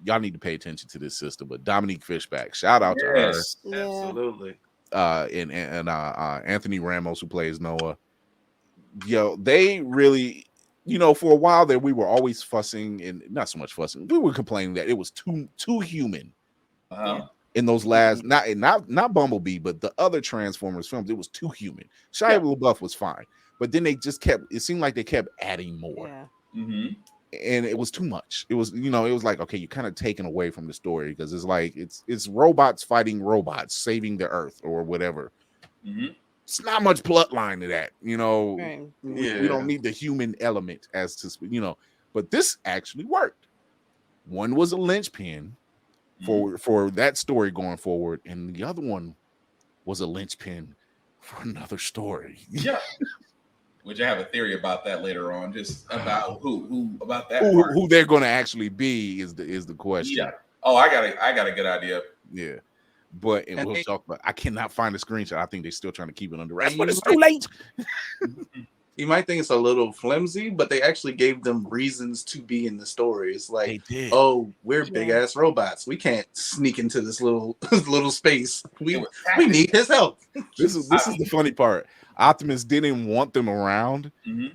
y'all need to pay attention to this sister, but Dominique Fishback, shout out to her. Yeah. Absolutely. And Anthony Ramos, who plays Noah. Yo, they really, for a while there, we were always fussing, and not so much fussing. We were complaining that it was too human in those last, not Bumblebee, but the other Transformers films. It was too human. Shia LaBeouf was fine, but then they just it seemed like they kept adding more. Yeah. And it was too much. It was, it was like, okay, you're kind of taken away from the story, because it's like it's robots fighting robots, saving the Earth or whatever. It's not much plot line to that, Right. We don't need the human element as to, but this actually worked. One was a linchpin for that story going forward, and the other one was a linchpin for another story. Yeah. Which I have a theory about that later on, just about who about that who they're going to actually be is the question. Yeah. Oh, I got a good idea. Yeah. But And we'll talk about. I cannot find a screenshot. I think they're still trying to keep it under wraps, And but you it's too late. You might think it's a little flimsy, but they actually gave them reasons to be in the story. It's like, They did. oh, we're big ass robots. We can't sneak into this little space. We need his help. This is the funny part. Optimus didn't want them around, and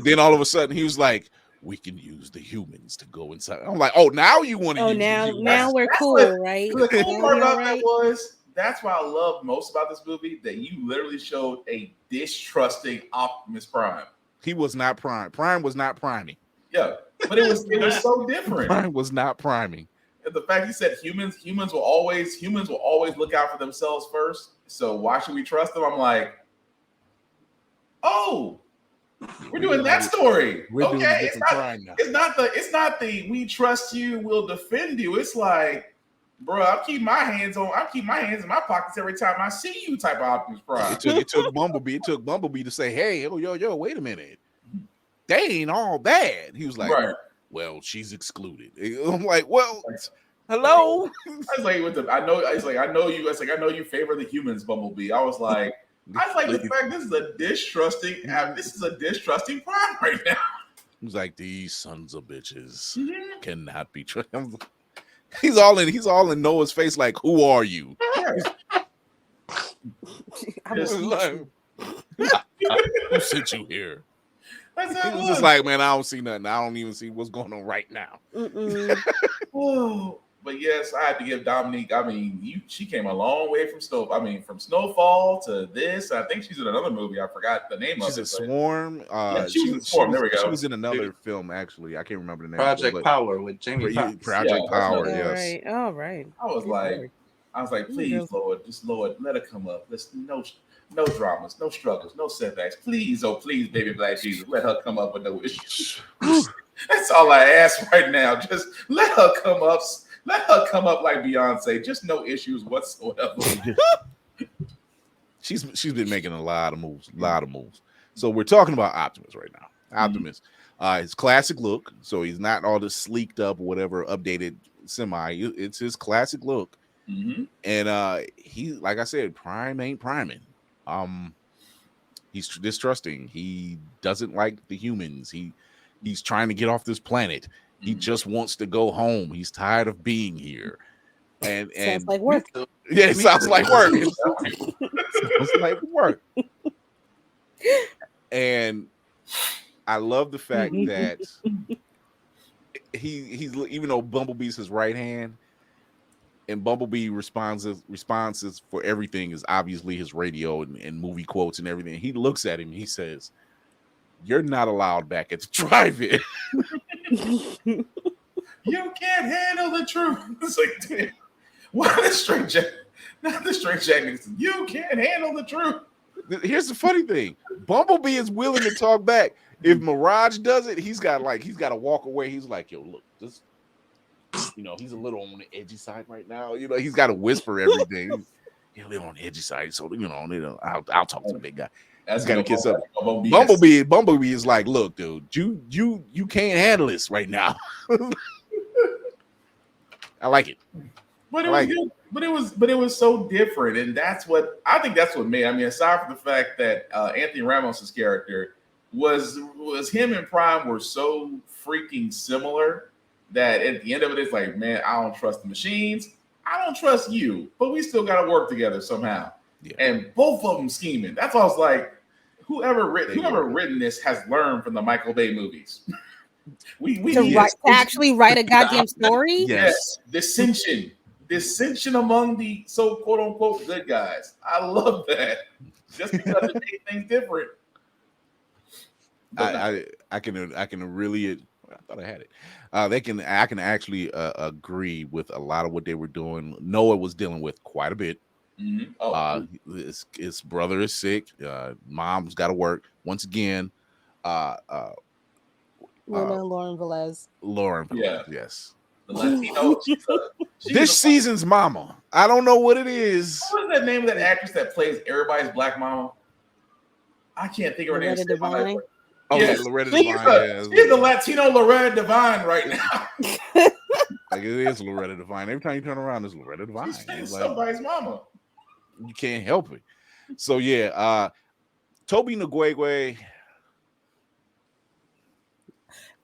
then all of a sudden he was like, "We can use the humans to go inside." I'm like, "Oh, now you want to?" Oh, use now we're cool, right? The cool part about Right? that was that's what I love most about this movie, that you literally showed a distrusting Optimus Prime. He was not prime. Prime was not priming. Yeah, but it was so different. Prime was not priming. And the fact he said humans will always look out for themselves first. So why should we trust them? I'm like, oh, we're doing that story. We're doing okay, different crime now. it's not the we trust you, we'll defend you. It's like, bro, I keep my hands in my pockets every time I see you type of Optimus Prime. It took Bumblebee. It took Bumblebee to say, "Hey, yo, wait a minute. They ain't all bad." He was like, Right. "Well, she's excluded." I'm like, "Well, hello." I was like, I know you favor the humans, Bumblebee. I was like, the fact this is a distrusting Prime right now. He was like, "These sons of bitches cannot be trusted." He's all in Noah's face, like, "Who are you?" Who sent you here? That's how He it was was. just like, "Man, I don't see nothing. I don't even see what's going on right now." Oh, but yes, I had to give Dominique. I mean, she came a long way from from Snowfall to this. I think she's in another movie. I forgot the name of it. She's a Swarm. She was in Swarm. There we go. She was in another film, actually. I can't remember the name. Project Power with Jamie Foxx. Project Power, yes. All right. I was like, please, Lord, let her come up. Let's no dramas, no struggles, no setbacks. Please, oh please, baby Black Jesus, let her come up with no issues. That's all I ask right now. Just let her come up. Let her come up like Beyonce. Just no issues whatsoever. She's been making a lot of moves. So we're talking about Optimus right now. Optimus, his classic look. So he's not all this sleeked up, whatever, updated semi. It's his classic look. And he, like I said, Prime ain't priming. He's distrusting. He doesn't like the humans. He's trying to get off this planet. He just wants to go home. He's tired of being here. And Sounds like work. Yeah, it sounds like work. It's like work. And I love the fact that he's even though Bumblebee's his right hand, and Bumblebee responses for everything is obviously his radio and movie quotes and everything. He looks at him. He says, "You're not allowed back at the drive-in." You can't handle the truth. It's like, damn. Why the straight jack? Not the straight jack. You can't handle the truth. Here's the funny thing: Bumblebee is willing to talk back. If Mirage does it, he's got to walk away. He's like, "Yo, look, this." He's a little on the edgy side right now. He's got to whisper everything. He's a little on the edgy side, so I'll talk to the big guy. That's got to kiss up. Bumblebee is like, look, dude, you can't handle this right now. I like it. But it was good. But it was so different, and that's what made. I mean, aside from the fact that Anthony Ramos's character was him and Prime were so freaking similar that at the end of it, it's like, man, I don't trust the machines. I don't trust you, but we still got to work together somehow. Yeah. And both of them scheming. That's why I was like, whoever written this has learned from the Michael Bay movies. to actually write a goddamn story. Yes, dissension among the so quote unquote good guys. I love that. Just because it made things different. I can really. I thought I had it. I can actually agree with a lot of what they were doing. Noah was dealing with quite a bit. Mm-hmm. Oh. His brother is sick. Mom's got to work once again. Lauren Velez. Yes. The Latino. This season's mama. I don't know what it is. What is that name of that actress that plays everybody's black mama? I can't think of her name. Devine. Okay, yes. Loretta Devine. She's the Latino Loretta Devine right now. Like it is Loretta Devine. Every time you turn around, it's Loretta Devine. She's somebody's mama. You can't help it. So yeah, Toby Nagwegwe.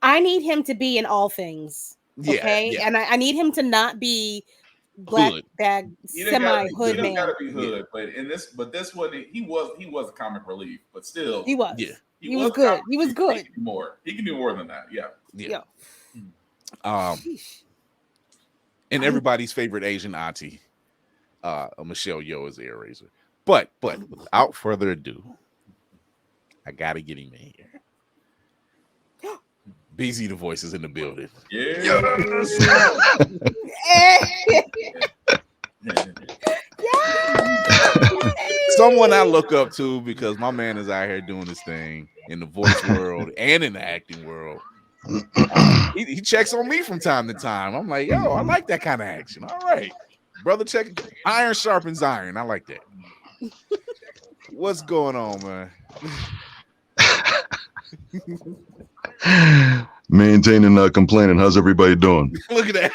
I need him to be in all things. Okay, yeah. And I need him to not be black hood. bag semi-hood man. He gotta be hood, but this one he was a comic relief, but still he was. Yeah. He was good. He was good. He can do more than that. Yeah. And everybody's favorite Asian auntie, Michelle Yeoh is the Air Razor. But without further ado, I gotta get him in here. BZ the voice is in the building. Yeah. Someone I look up to because my man is out here doing his thing in the voice world and in the acting world. He checks on me from time to time. I'm like, yo, I like that kind of action. All right, brother, check iron sharpens iron. I like that. What's going on, man? Maintaining, not complaining. How's everybody doing? Look at that.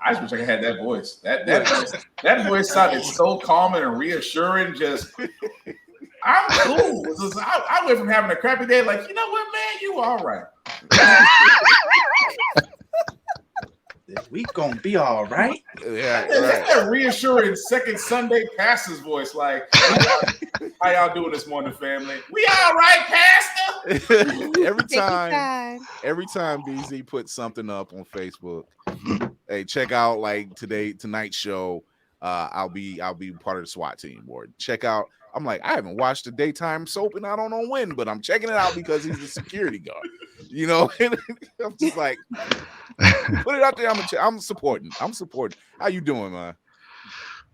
I just wish I had that voice. That voice sounded so calming and reassuring. Just, I'm cool. I went from having a crappy day, like, you know what, man, you all right. We gonna be all right. Yeah, right. That reassuring second Sunday pastor's voice, like, how y'all doing this morning, family? We all right, Pastor. every time BZ puts something up on Facebook, hey, check out like tonight's show. I'll be part of the SWAT team. Or check out. I'm like, I haven't watched the daytime soap and I don't know when, but I'm checking it out because he's a security guard. You know, and I'm just like, put it out there. I'm supporting. How you doing, man?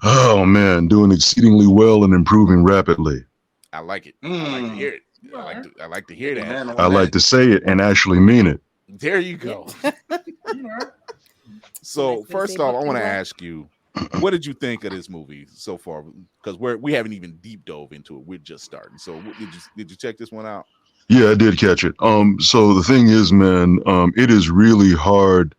Oh man, doing exceedingly well and improving rapidly. I like it. I like to hear it. I like to hear that. I like to say it and actually mean it. There you go. So first off, I want to ask you, what did you think of this movie so far? Because we haven't even deep dove into it. We're just starting. So did you check this one out? Yeah, I did catch it. So the thing is, man, it is really hard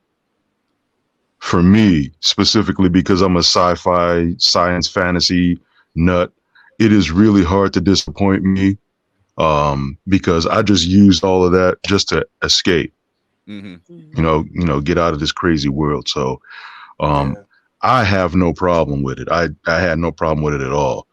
for me specifically because I'm a sci-fi, science, fantasy nut, it is really hard to disappoint me, because I just used all of that just to escape. Get out of this crazy world. So I have no problem with it. I had no problem with it at all.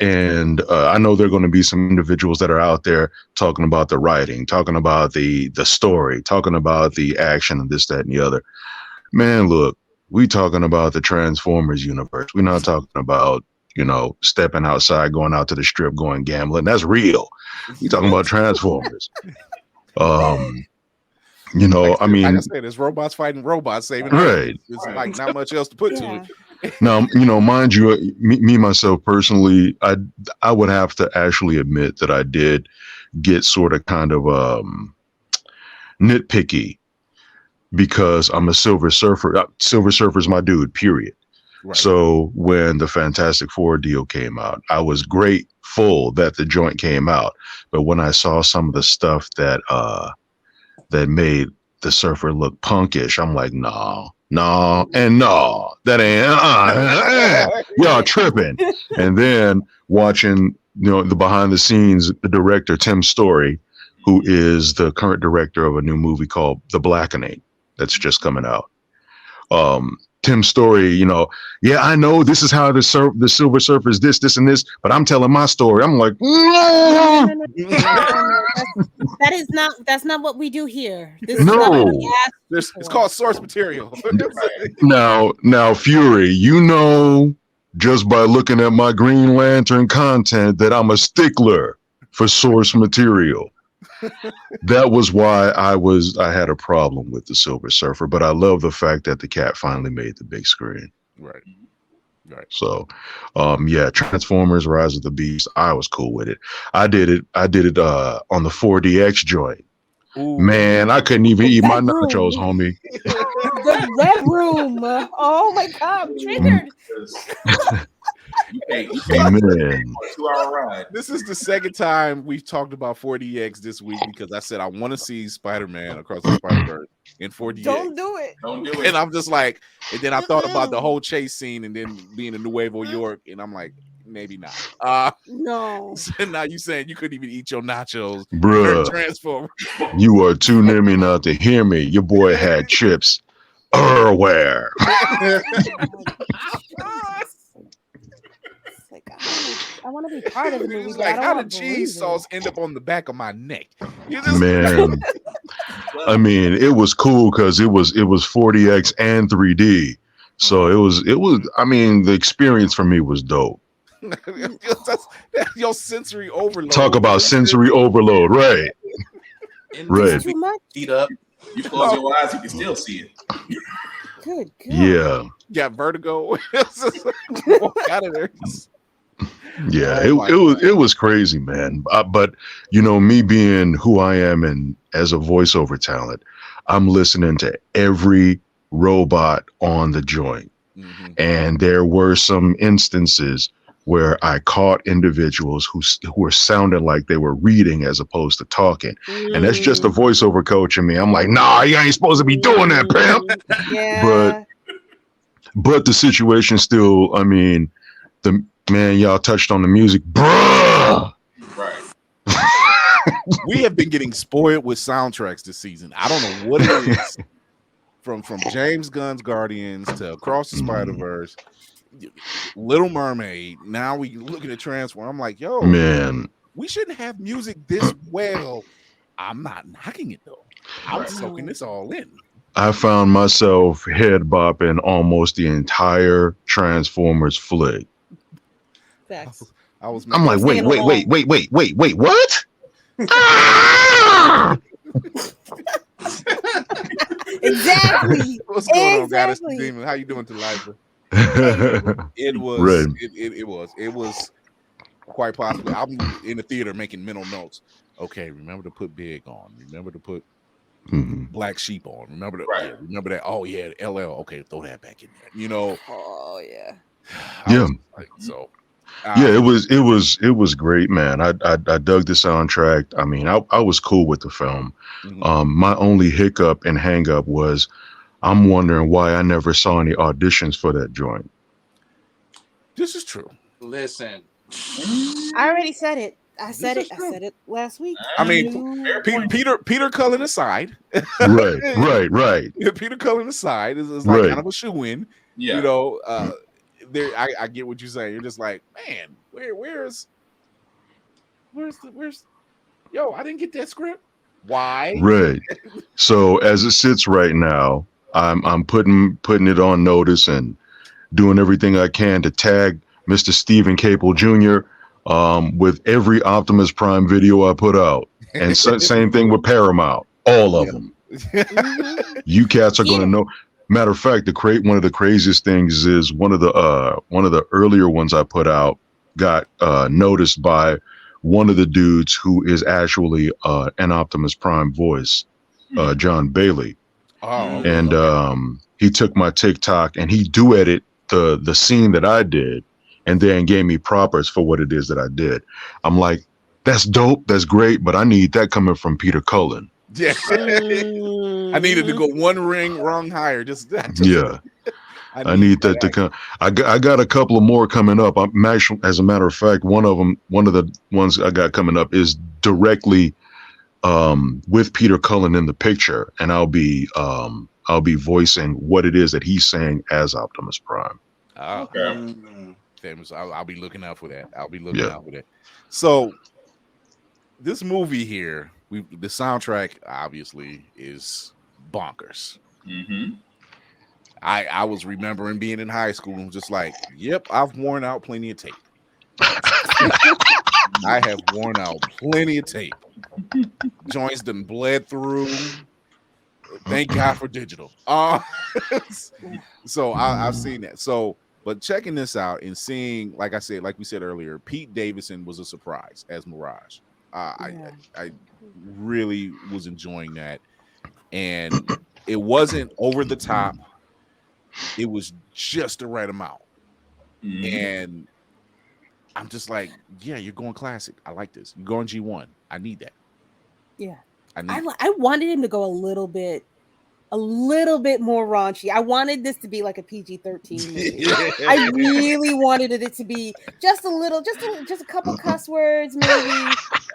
And I know there are going to be some individuals that are out there talking about the writing, talking about the story, talking about the action and this, that, and the other. Man, look, we talking about the Transformers universe. We're not talking about, stepping outside, going out to the strip, going gambling. That's real. We talking about Transformers. I mean, like I said, it's robots fighting robots, saving right. It's like not much else to put to it. Now, mind you, me myself personally, I would have to actually admit that I did get sort of kind of nitpicky because I'm a Silver Surfer. Silver Surfer's my dude, period. Right. So when the Fantastic Four deal came out, I was grateful that the joint came out. But when I saw some of the stuff that made the Surfer look punkish, I'm like, no, that ain't, y'all tripping. And then watching, the behind the scenes, the director, Tim Story, who is the current director of a new movie called The Blackening that's just coming out. Tim Story, I know this is how the Silver Surfer is this, and this, but I'm telling my story. I'm like, no. That's not what we do here. This is not what we asked for. It's called source material. Now, Fury, just by looking at my Green Lantern content that I'm a stickler for source material. That was why I had a problem with the Silver Surfer, but I love the fact that the cat finally made the big screen. Right. So, Transformers: Rise of the Beast, I was cool with it. I did it on the 4DX joint. Ooh. Man, I couldn't even eat my nachos, homie. The red room. Oh my God, I'm triggered. Man. This is the second time we've talked about 4DX this week because I said I want to see Spider-Man Across the Spider-Verse in 4DX. Don't do it. And I'm just like, and then I thought about the whole chase scene and then being in Nuevo York, and I'm like, maybe not. No. So now you saying you couldn't even eat your nachos, bruh? Transform. You are too near me not to hear me. Your boy had chips. Where? I want to be part of the movie. Like, how did cheese sauce end up on the back of my neck? Man, I mean, it was cool because it was 4DX and 3D, so it was. I mean, the experience for me was dope. That's your sensory overload. Talk about sensory overload, right? Right. Too much. Heat up. You close your eyes, you can still see it. Good. Yeah. Got vertigo. Walk out of there. Yeah, it was crazy, man. But me being who I am and as a voiceover talent, I'm listening to every robot on the joint. Mm-hmm. And there were some instances where I caught individuals who were sounding like they were reading as opposed to talking. And that's just the voiceover coach in me. I'm like, nah, you ain't supposed to be doing that, pimp. Yeah. But the situation still, I mean, man, y'all touched on the music. Bruh! Right. We have been getting spoiled with soundtracks this season. I don't know what it is. From James Gunn's Guardians to Across the Spider-Verse, Little Mermaid. Now we looking at Transform. I'm like, yo, man, we shouldn't have music this well. I'm not knocking it though. I'm soaking this all in. I found myself head bopping almost the entire Transformers flick. Facts. I'm like, wait, what? Exactly. What's going on, Goddess Demon? How you doing tonight? It was quite possibly. I'm in the theater making mental notes. Okay, remember to put Big on. Remember to put Black Sheep on. Remember that. Remember that. Oh yeah, LL. Okay, throw that back in there. Oh yeah. It was great, man. I dug the soundtrack. I mean, I was cool with the film. Mm-hmm. My only hiccup and hang up was I'm wondering why I never saw any auditions for that joint. This is true. Listen, I already said it. I said This it. is I true. said it last week. I mean, fair point. Peter Cullen aside, Right. Peter Cullen aside is like Right. kind of a shoe in. Yeah. You know, there I get what you're saying. You're just like, man, where's yo? I didn't get that script. Why? Right. So as it sits right now, I'm putting it on notice and doing everything I can to tag Mr. Stephen Capel Jr. With every Optimus Prime video I put out, and same thing with Paramount, all of them. You cats are going to know. Matter of fact, one of the craziest things is one of the earlier ones I put out got noticed by one of the dudes who is actually an Optimus Prime voice, John Bailey. Oh, And he took my TikTok and he duetted the scene that I did, and then gave me propers for what it is that I did. I'm like, that's dope, that's great, but I need that coming from Peter Cullen. yeah. I needed to go one rung higher. Just Yeah. I need that to come. I got a couple of more coming up. I'm actually, as a matter of fact, one of the ones I got coming up is directly with Peter Cullen in the picture, and I'll be voicing what it is that he's saying as Optimus Prime. Okay. Famous. I'll be looking out for that. I'll be looking out for that. So this movie here, the soundtrack obviously is bonkers. Mm-hmm. I was remembering being in high school and just like, yep, I've worn out plenty of tape. I have worn out plenty of tape. Joints done bled through. Thank God for digital. So I've seen that. So, but checking this out and seeing, like we said earlier, Pete Davidson was a surprise as Mirage. I really was enjoying that, and it wasn't over the top. It was just the right amount, and I'm just like, yeah, you're going classic. I like this. You're going G1. I need that. Yeah, I wanted him to go a little bit more raunchy. I wanted this to be like a PG-13 movie. I really wanted it to be just a couple cuss words, maybe.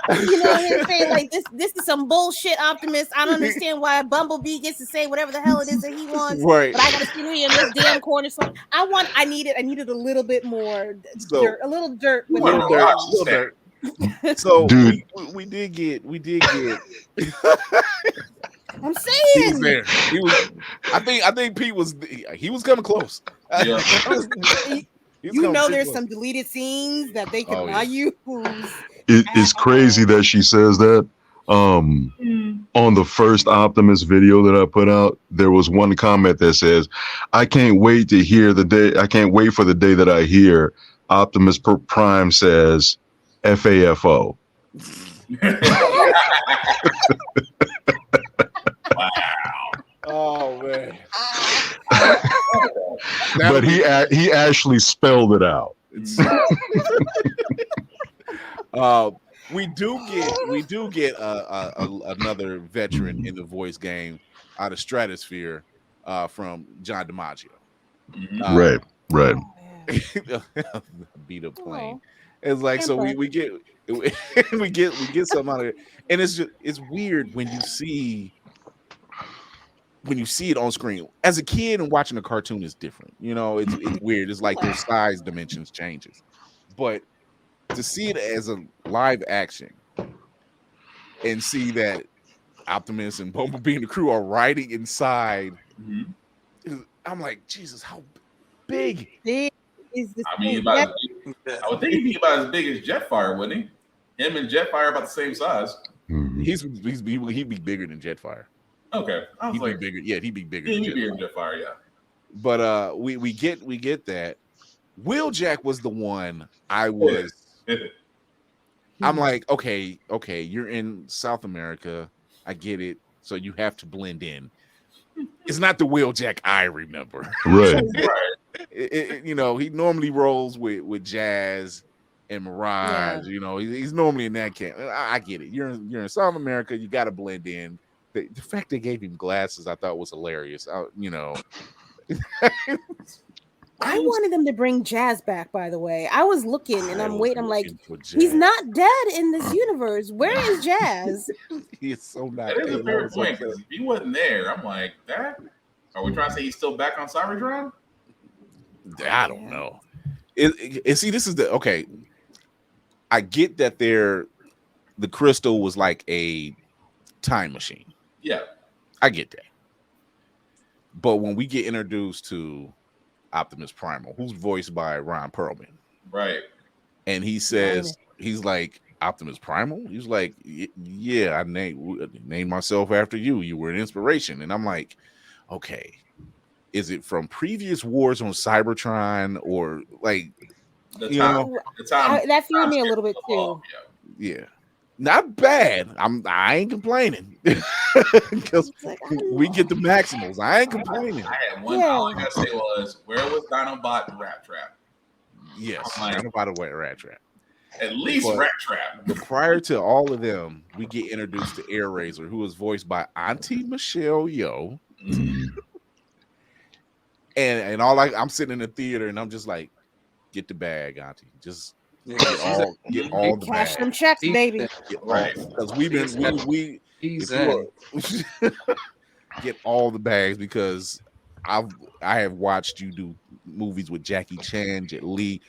You know, him saying like this is some bullshit, Optimus. I don't understand why Bumblebee gets to say whatever the hell it is that he wants, right? But I gotta see me in this damn corner. So I needed a little bit more dirt, a little dirt with little dirt. So dude, we did get. I'm saying he was there. I think Pete was coming close. Yeah. There's some deleted scenes that they could not use. It's crazy that she says that. On the first Optimus video that I put out, there was one comment that says, I can't wait for the day that I hear Optimus Prime says FAFO. Wow. Oh man. But he actually spelled it out. We do get another veteran in the voice game out of Stratosphere from John DiMaggio. Right. Beat up plane. It's like, so we get we get something out of it, and it's weird when you see it on screen. As a kid and watching a cartoon is different. You know, it's weird. It's like those size dimensions changes, but to see it as a live action and see that Optimus and Bumblebee and the crew are riding inside, I'm like, Jesus, how big is this? I mean, I would think he'd be about as big as Jetfire, wouldn't he? Him and Jetfire are about the same size. He'd be bigger than Jetfire. Okay, He'd be bigger. Yeah, he'd be bigger. He'd be bigger than Jetfire. Yeah. But we get that. Wheeljack was the one I was. I'm like, okay, you're in South America. I get it. So you have to blend in. It's not the Wheeljack I remember. Right. You know, he normally rolls with Jazz and Mirage. Yeah. You know, he's normally in that camp. I get it. You're in South America. You got to blend in. The fact they gave him glasses, I thought was hilarious. You know. I wanted them to bring Jazz back, by the way. I was looking and I'm waiting. I'm like, he's Jazz. not dead in this universe. Where is Jazz? He's so not That is dead. a fair point, because if he wasn't there, I'm like, that? Are we trying to say he's still back on Cybertron? I don't know. See, this is okay. I get that the crystal was like a time machine. Yeah. I get that. But when we get introduced to Optimus Primal, who's voiced by Ron Perlman, right? And he says, he's like, Optimus Primal? He's like, yeah, I named myself after you. You were an inspiration. And I'm like, okay, is it from previous wars on Cybertron or like, the time that threw me a little bit too. Yeah. Not bad. I ain't complaining because we get the Maximals. I ain't complaining. I had one. All I gotta say was, where was Dinobot and Rat Trap? Yes, Dinobot and Rat Trap. At least Rat Trap. But prior to all of them, we get introduced to Air Razor, who is voiced by Auntie Michelle Yeoh. And I'm sitting in the theater and I'm just like, get the bag, Auntie. Just get all the cash bag. them checks, baby. Right, because get all the bags, because I have watched you do movies with Jackie Chan, Jet Li.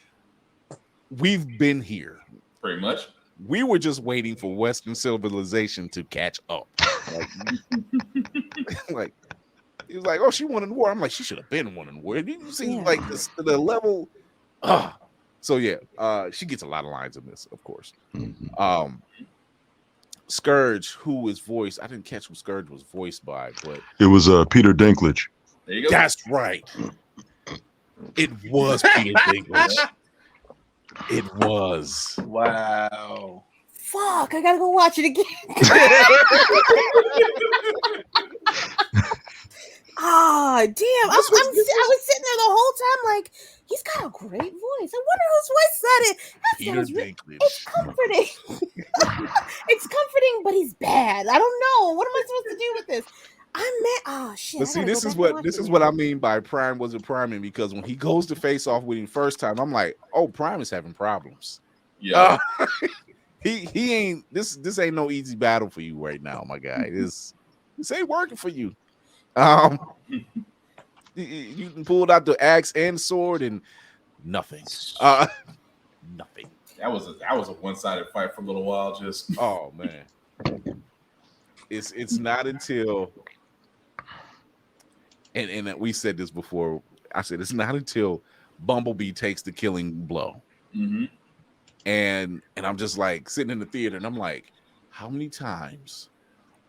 We've been here pretty much. We were just waiting for Western civilization to catch up. Like he was like, "Oh, she won in the war." I'm like, "She should have been won in the war." Did you see like the level? So yeah, she gets a lot of lines in this, of course. Scourge, who is voiced, I didn't catch who Scourge was voiced by, but it was Peter Dinklage. There you go. That's right. It was Peter Dinklage. It was. Wow. Fuck, I gotta go watch it again. Damn. I was sitting there the whole time like, he's got a great voice. I wonder whose voice that is. That sounds it's comforting. It's comforting, but he's bad. I don't know. What am I supposed to do with this? I'm mad. Oh shit. But see, this is what I mean by Prime wasn't priming, because when he goes to face off with him first time, I'm like, oh, Prime is having problems. Yeah. He ain't this ain't no easy battle for you right now, my guy. This ain't working for you. You pulled out the axe and sword and nothing. Nothing. That was a one-sided fight for a little while. Just oh man. It's not until and we said this before. I said it's not until Bumblebee takes the killing blow. Mm-hmm. And I'm just like sitting in the theater and I'm like, how many times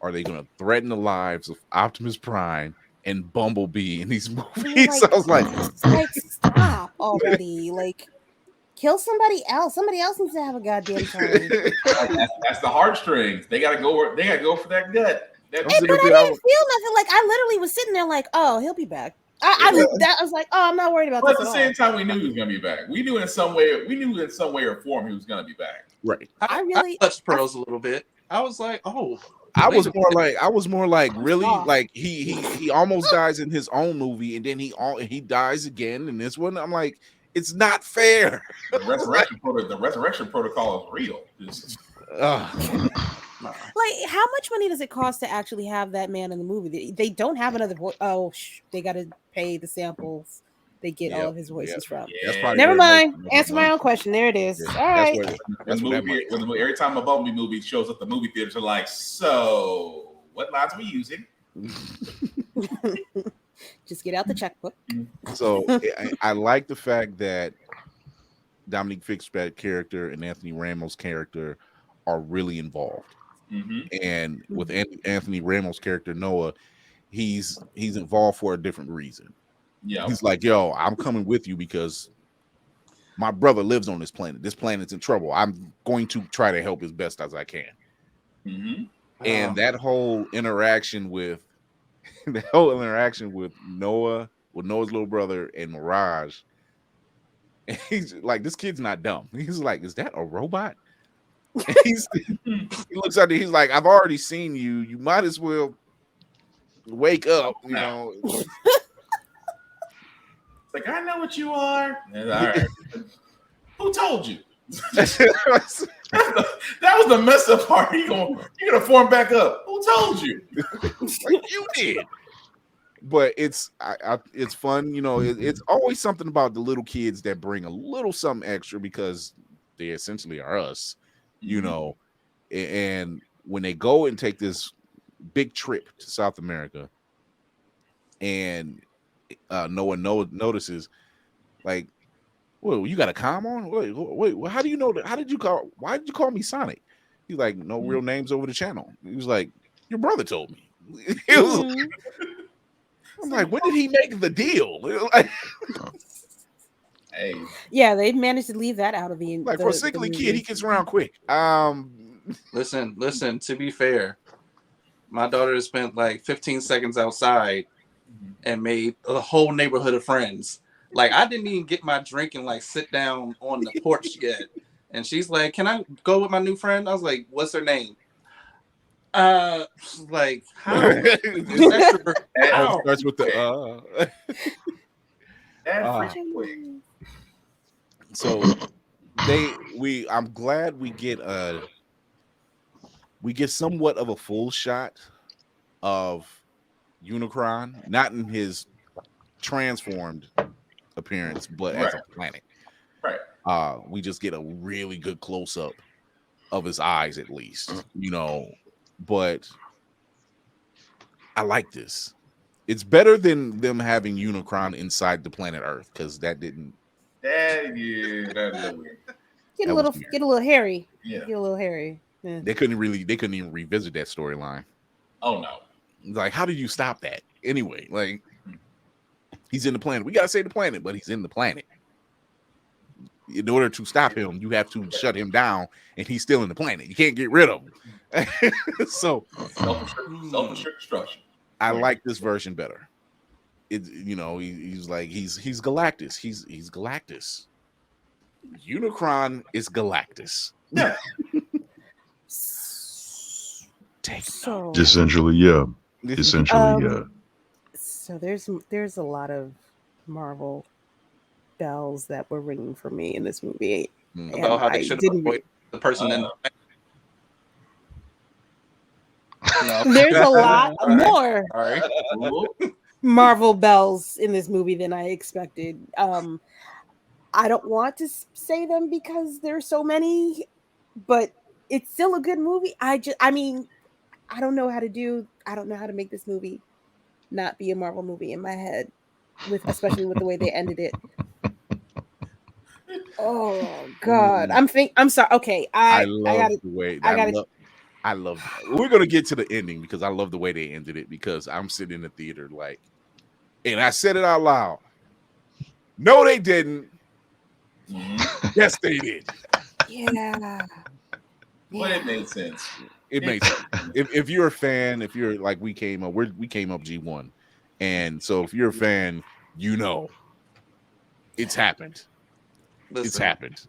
are they going to threaten the lives of Optimus Prime and Bumblebee in these movies? Like, I was like, stop already. Like, kill somebody else. Somebody else needs to have a goddamn turn. That's the heartstrings. They gotta go for that gut. But I didn't feel nothing. Like, I literally was sitting there like, oh, he'll be back. I was like, oh, I'm not worried about this. But at the same time, we knew he was gonna be back. We knew in some way or form he was gonna be back. Right. I touched Pearls a little bit. I was like, oh. I was more like really like he almost dies in his own movie, and then he dies again in this one. I'm like, it's not fair. The resurrection protocol is real. Like, how much money does it cost to actually have that man in the movie? They don't have another voice. Oh, they got to pay the samples they get all of his voices from. Never mind. Answer my own question. There it is. All right. Every time a Bumblebee movie shows up, the movie theaters are like, so what lines are we using? Just get out the checkbook. So I like the fact that Dominique Fishback's character and Anthony Ramos' character are really involved. Mm-hmm. And with Anthony Ramos' character Noah, he's involved for a different reason. Yeah, he's like, yo, I'm coming with you because my brother lives on this planet. This planet's in trouble. I'm going to try to help as best as I can. Mm-hmm. And that whole interaction with Noah, with Noah's little brother and Mirage, and he's like, this kid's not dumb. He's like, is that a robot? He looks at it. He's like, I've already seen you. You might as well wake up. You know. like, I know what you are. And, all right. Who told you? that was the mess up part. You're gonna form back up. Who told you? Like, you did. But it's fun, you know. It's always something about the little kids that bring a little something extra because they essentially are us, you know. And when they go and take this big trip to South America, and no one notices, like, well, you got a comm on? Wait, how do you know that? Why did you call me Sonic? He's like, no real names over the channel. He was like, your brother told me. It was like, I'm like, when did he make the deal? Hey, yeah, they managed to leave that out of the like, for a sickly kid, he gets around quick. Listen. To be fair, my daughter spent like 15 seconds outside and made a whole neighborhood of friends. Like, I didn't even get my drink and like sit down on the porch yet, and she's like, "Can I go with my new friend?" I was like, "What's her name?" Like, how? How? Starts with the So I'm glad we get somewhat of a full shot of Unicron, not in his transformed appearance, but as a planet. Right. We just get a really good close up of his eyes, at least, you know. But I like this. It's better than them having Unicron inside the planet Earth, because that didn't. That's a little weird. Get a little hairy. Yeah. Get a little hairy. Yeah. They couldn't even revisit that storyline. Oh no. Like, how did you stop that? Anyway, like, he's in the planet. We gotta save the planet, but he's in the planet. In order to stop him, you have to shut him down, and he's still in the planet. You can't get rid of him. So self-assured destruction. I like this version better. It, you know, he's Galactus. He's Galactus. Unicron is Galactus. Yeah. Essentially, yeah. So there's a lot of Marvel bells that were ringing for me in this movie. About how they should have avoided the person in the There's a lot more All right. Marvel bells in this movie than I expected. I don't want to say them because there's so many, but it's still a good movie. I don't know how to make this movie not be a Marvel movie in my head, especially with the way they ended it. Oh God, I'm sorry. Okay, I love the way. I love. We're gonna get to the ending because I love the way they ended it. Because I'm sitting in the theater like, and I said it out loud. No, they didn't. Yes, they did. Yeah. But it made sense. It makes sense. If you're a fan, if you're like we came up G1, and so if you're a fan, you know, it's happened. Listen. It's happened.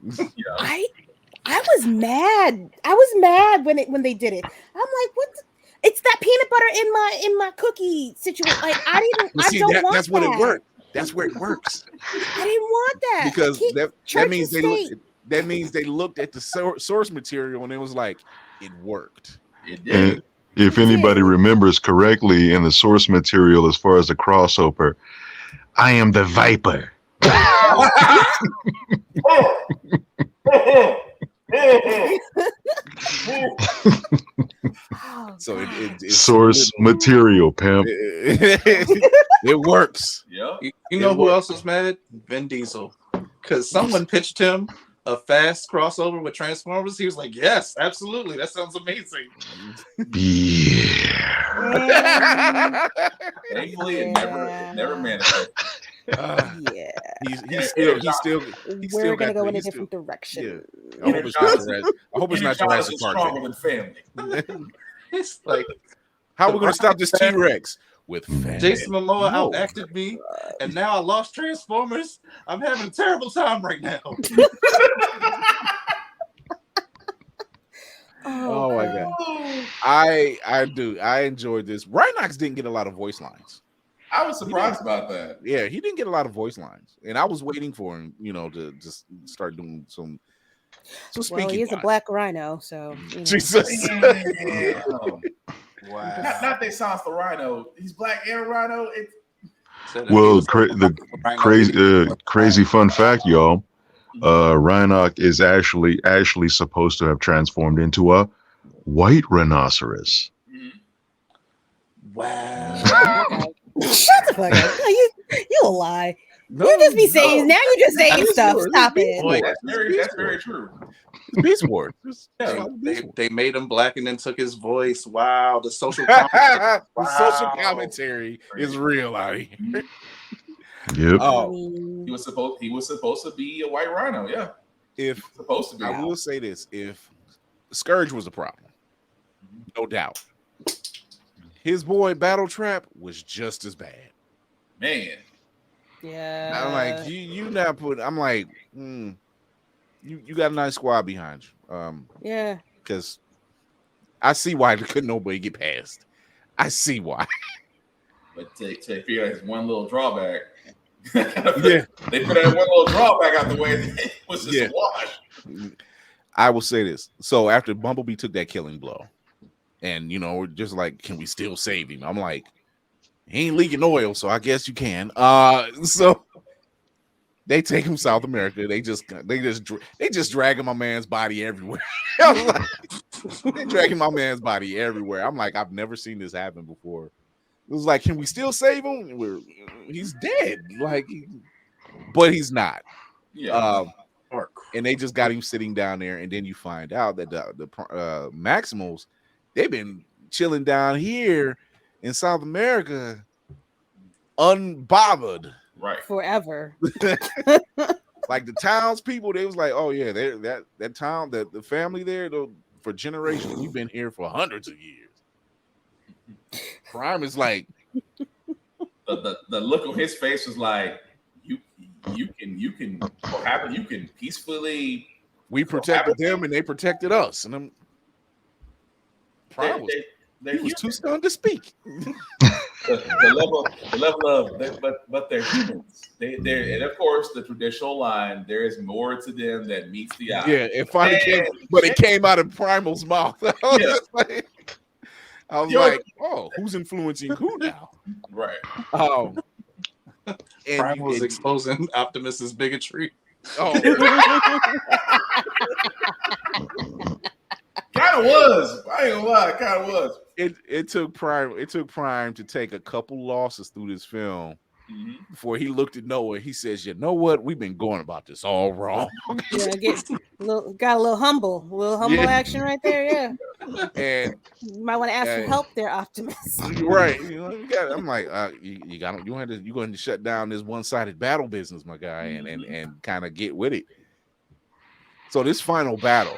I was mad. I was mad when they did it. I'm like, what? It's that peanut butter in my cookie situation. Like, I don't want that's that. What it worked. That's where it works. I didn't want that Because that means they looked at the source material and it was like, it worked. It did. If anybody remembers correctly in the source material, as far as the crossover, I am the Viper. So it's source material, pimp. It works. Yeah. You know who else was mad? Vin Diesel. Because someone pitched him a fast crossover with Transformers. He was like, yes, absolutely. That sounds amazing. Yeah. Thankfully, it never manifested. Yeah. He's still We're gonna go in a different direction. Yeah. I hope it's not Jurassic Park. Stronger than family. It's like, how are we gonna stop this T-Rex? With family. Jason Momoa outacted me, and now I lost Transformers. I'm having a terrible time right now. Oh my God. I enjoyed this. Rhinox didn't get a lot of voice lines. I was surprised about that. Yeah, he didn't get a lot of voice lines, and I was waiting for him, to just start doing some speaking. Well, he is a black rhino, so Jesus. Wow. Not that sounds the rhino. He's black and rhino. Well, crazy fun fact, y'all. Rhinoc is actually supposed to have transformed into a white rhinoceros. Wow. Shut the fuck up. You lie. You just be saying now. You just saying stuff. Stop it. Boy, that's very true. Beast Wars. They made him black and then took his voice. Wow, the social social commentary is real out here. Yep. He was supposed to be a white rhino. Yeah. If supposed to be. I will say this: if Scourge was a problem, no doubt, his boy Battle Trap was just as bad. Man. Yeah. I'm like, you not put. I'm like, you got a nice squad behind you. Yeah. Because I see why couldn't nobody get past. I see why. But to figure out his one little drawback. Yeah. They put that one little drawback out the way. It was just a wash. I will say this. So after Bumblebee took that killing blow, and we're just like, can we still save him? I'm like, he ain't leaking oil, so I guess you can. So they take him South America. They just dragging my man's body everywhere. They dragging my man's body everywhere. I'm like, I've never seen this happen before. It was like, can we still save him? He's dead. But he's not. Yeah. And they just got him sitting down there, and then you find out that the Maximals, they've been chilling down here in South America, unbothered, right? Forever. Like the townspeople, they was like, "Oh yeah, that town, the family there, for generations, we've been here for hundreds of years." Prime is like, the look on his face was like, you can what happened? You can peacefully. We protected them, and they protected us, and I'm. Prime was too stunned to speak. the level of, but they're humans. They're and of course the traditional line. There is more to them that meets the eye. Yeah, it finally came out of Primal's mouth. I was like, oh, who's influencing who now? Right. And Primal was exposing Optimus's bigotry. Oh. Kind of was. I ain't gonna lie. Kind of was. It took Prime to take a couple losses through this film before he looked at Noah. He says, "You know what? We've been going about this all wrong." Yeah, got a little humble action right there. Yeah, and you might want to ask for help there, Optimus. Right? I'm like, you're going to shut down this one-sided battle business, my guy, and kind of get with it. So this final battle.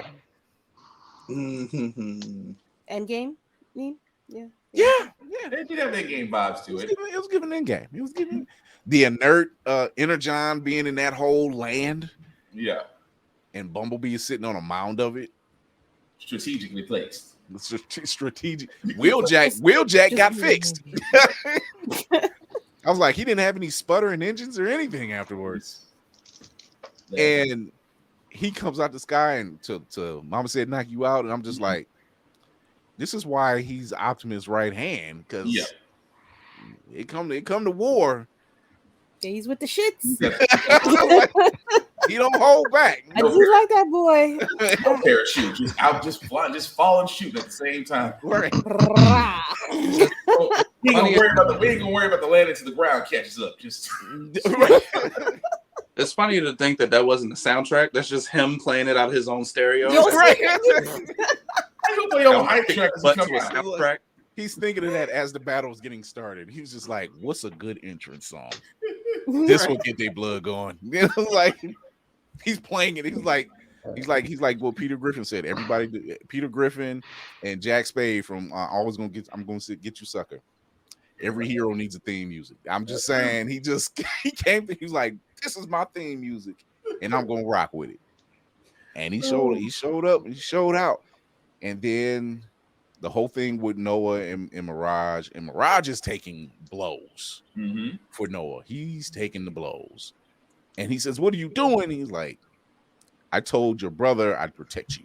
Endgame? Yeah. They did have Endgame vibes to it. It was giving Endgame. It was giving the inert Energon being in that whole land. Yeah. And Bumblebee is sitting on a mound of it. Strategically placed. Strategic. Wheeljack got fixed. I was like, he didn't have any sputtering engines or anything afterwards. And he comes out the sky and to Mama said knock you out, and I'm just like, this is why he's Optimus' right hand, because it come to war. Yeah, he's with the shits. He don't hold back. I do like that boy. No parachute, just flying, just fall and shoot at the same time. Right. We ain't gonna worry about the landing to the ground catches up. Just. It's funny to think that wasn't the soundtrack. That's just him playing it out of his own stereo. He's thinking of that as the battle's getting started. He's just like, "What's a good entrance song? This will get their blood going." Like he's playing it. He's like what Peter Griffin said. Everybody, Peter Griffin and Jack Spade from I'm gonna get you sucker. Every hero needs a theme music. I'm just saying. He was like, this is my theme music, and I'm gonna rock with it. And he showed up. He showed out. And then the whole thing with Noah and Mirage, and Mirage is taking blows for Noah. He's taking the blows. And he says, "What are you doing?" He's like, "I told your brother I'd protect you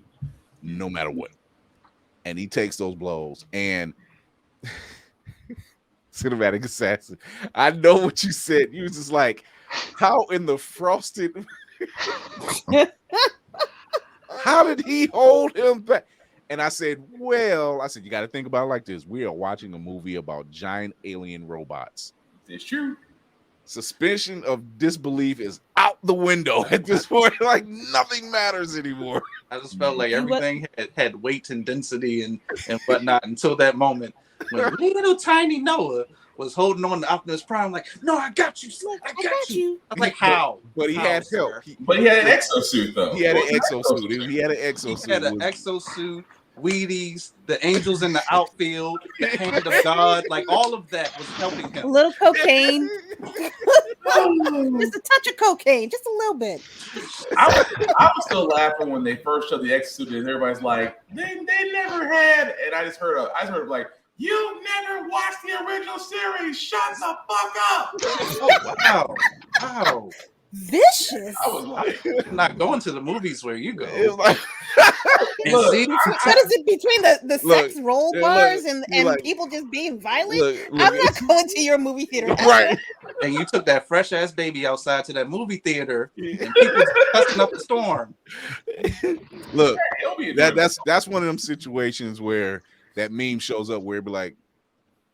no matter what." And he takes those blows. And Cinematic Assassin, I know what you said. You was just like, how in the frosted how did he hold him back? And I said, you got to think about it like this. We are watching a movie about giant alien robots. It's true. Suspension of disbelief is out the window at this point. Like nothing matters anymore. I just felt like everything had weight and density and whatnot until that moment when little tiny Noah was holding on to Optimus Prime, like, "No, I got you, I got you." I was like, "How?" But he had help. But he had an exosuit, though. He had an exosuit. He had an exosuit. He had an exosuit. Wheaties, the angels in the outfield, the hand of God, like all of that was helping him. A little cocaine. Just a touch of cocaine, just a little bit. I was still laughing when they first showed the exosuit, and everybody's like, they never had, and I just heard like, "You never watched the original series. Shut the fuck up." Oh, wow. Vicious. I was like, I'm not going to the movies where you go. Like, And see, what is it between the sex role bars and like, people just being violent? I'm not going to your movie theater. Right. And you took that fresh ass baby outside to that movie theater and people cussing up the storm. Look, that's one of them situations where that meme shows up where it be like,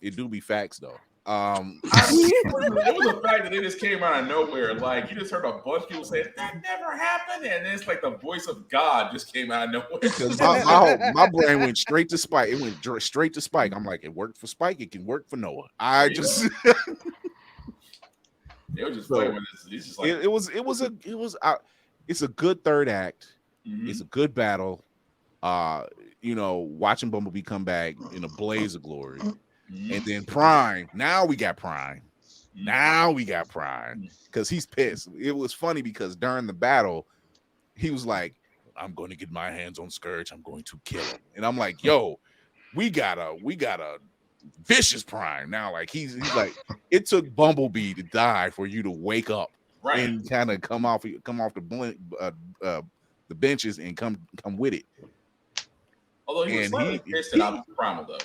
it do be facts though. it was the fact that it just came out of nowhere. Like, you just heard a bunch of people say that never happened, and then it's like the voice of God just came out of nowhere. Because my brain went straight to Spike. It went straight to Spike. I'm like, it worked for Spike. It can work for Noah. They were just playing with this. It's just like it's a good third act. Mm-hmm. It's a good battle. Watching Bumblebee come back in a blaze of glory. Mm-hmm. And then Prime. Now we got Prime. Because he's pissed. It was funny because during the battle, he was like, "I'm going to get my hands on Scourge. I'm going to kill him." And I'm like, "Yo, we got a vicious Prime now." Like he's like, it took Bumblebee to die for you to wake up and kind of come off the benches and come with it. Although he was slightly pissed at Optimus Primal though.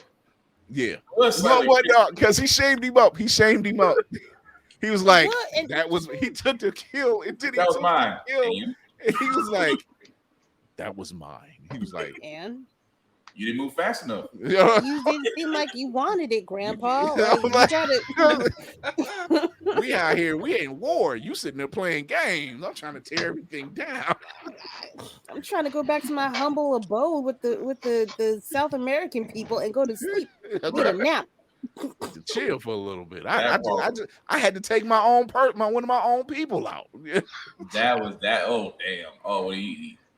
Yeah. No, because he shamed him up. He was like, he took the kill. That was mine. And he was like, that was mine. He was like, and you didn't move fast enough. You didn't seem like you wanted it, Grandpa. We out here, we ain't war. You sitting there playing games. I'm trying to tear everything down. I'm trying to go back to my humble abode with the South American people and go to sleep. Get a nap. To chill for a little bit. I had to take my own one of my own people out. That was that. Oh damn. Oh,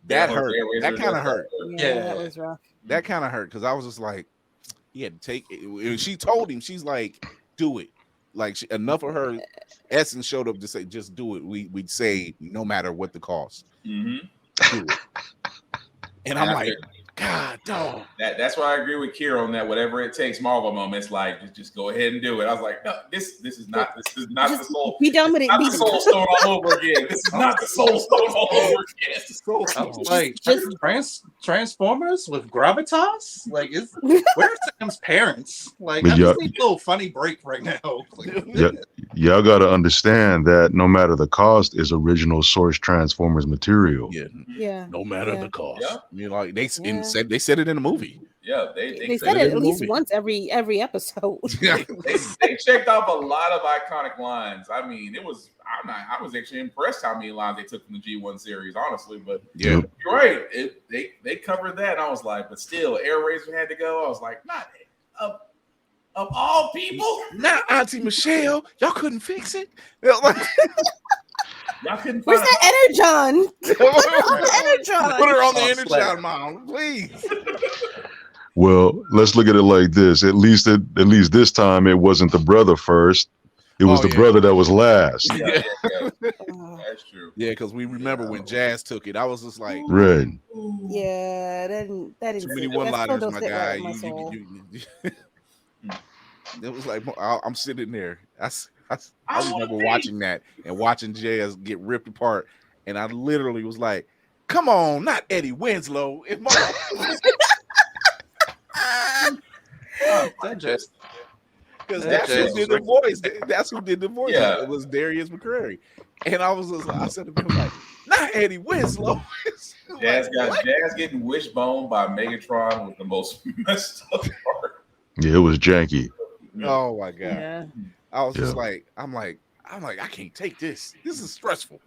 that hurt. That kind of hurt. Yeah, that was rough. That kind of hurt because I was just like, he had to take it. She told him, she's like, do it. Like enough of her essence showed up to say, just do it. We'd say no matter what the cost. Mm-hmm. Do it. And I'm like, God, dog. That's why I agree with Kira on that. Whatever it takes, Marvel moments, like just go ahead and do it. I was like, no, this is not the soul. Be done with it. Not the Soul Stone all over again. This is not the Soul Stone all over again. It's the Soul Stone. Like Transformers with gravitas. Like, where's Sam's parents? Like, I just need a little funny break right now. Y'all got to understand that no matter the cost, is original source Transformers material. Yeah. No matter the cost. Yeah. You know, like they said it in the movie. Yeah, they said it at least once every episode. they checked off a lot of iconic lines. I mean, I was actually impressed how many lines they took from the G1 series, honestly. But yeah, you're right. They covered that, and I was like, but still, Air Razor had to go. I was like, not of all people, not Auntie Michelle. Y'all couldn't fix it. Y'all couldn't. Where's that Energon? Put her on the Energon. Put her on the Energon, Mom, please. Well, let's look at it like this. At least this time, it wasn't the brother first. It was the brother that was last. Yeah. That's true. Yeah, because we remember when Jazz took it. I was just like, Right. Yeah, that didn't too many sit- one that still liners, don't my sit guy. right with my soul. It was like I'm sitting there. I remember watching that and watching Jazz get ripped apart, and I literally was like, "Come on, not Eddie Winslow." That just Because That that's who Jazz did was the voice. That's who did the voice. Yeah. It was Darius McCrary, and I was just, I said to him like, "Not Eddie Winslow." Jazz getting wishboned by Megatron was the most messed up part. Yeah, it was janky. Oh my god! Yeah. I was just Yeah. like, I'm like, I can't take this. This is stressful.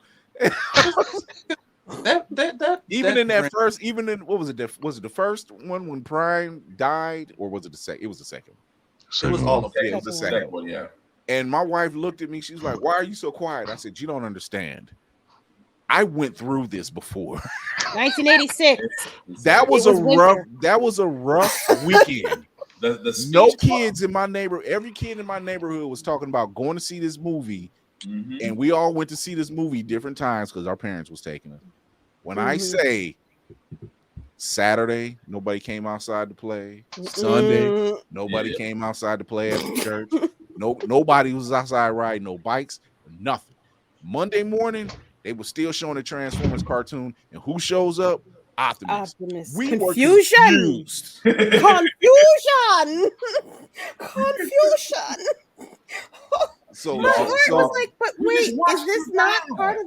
Even in what was it? Was it the first one when Prime died, or was it the second? It was the second. It was all of Yeah, it was the second one. Yeah. And my wife looked at me. She's like, "Why are you so quiet?" I said, "You don't understand. I went through this before." 1986. That was It was winter. That was a rough weekend. The speech No kids in my neighborhood. Every kid in my neighborhood was talking about going to see this movie, and we all went to see this movie different times because our parents was taking us. When I say Saturday, nobody came outside to play. Sunday, nobody came outside to play at the church. Nobody was outside riding no bikes, nothing. Monday morning, they were still showing the Transformers cartoon, and who shows up? Optimus. We were confused. Confusion. So My heart was like, but You wait, just watched is this it not now. part of?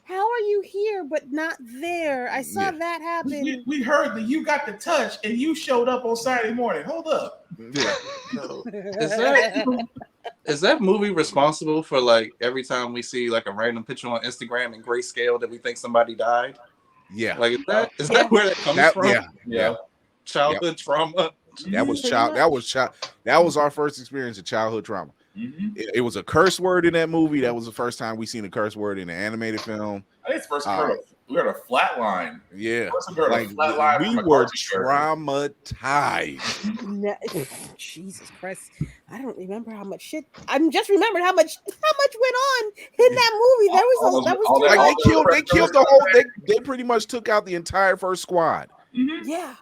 How are you here but not there? I saw that happen. We heard that you got the touch and you showed up on Saturday morning. Hold up. Yeah. Is that movie responsible for like every time we see like a random picture on Instagram in grayscale that we think somebody died? Yeah. Like is that where that comes from? Yeah. Childhood trauma. That was our first experience of childhood trauma. It was a curse word in that movie. That was the first time we seen a curse word in an animated film. I think it's the first time we heard a flat line. Yeah. Like, we were traumatized. Jesus Christ. I don't remember how much shit. I'm just remembered how much went on in that movie. They killed the whole they pretty much took out the entire first squad. Yeah.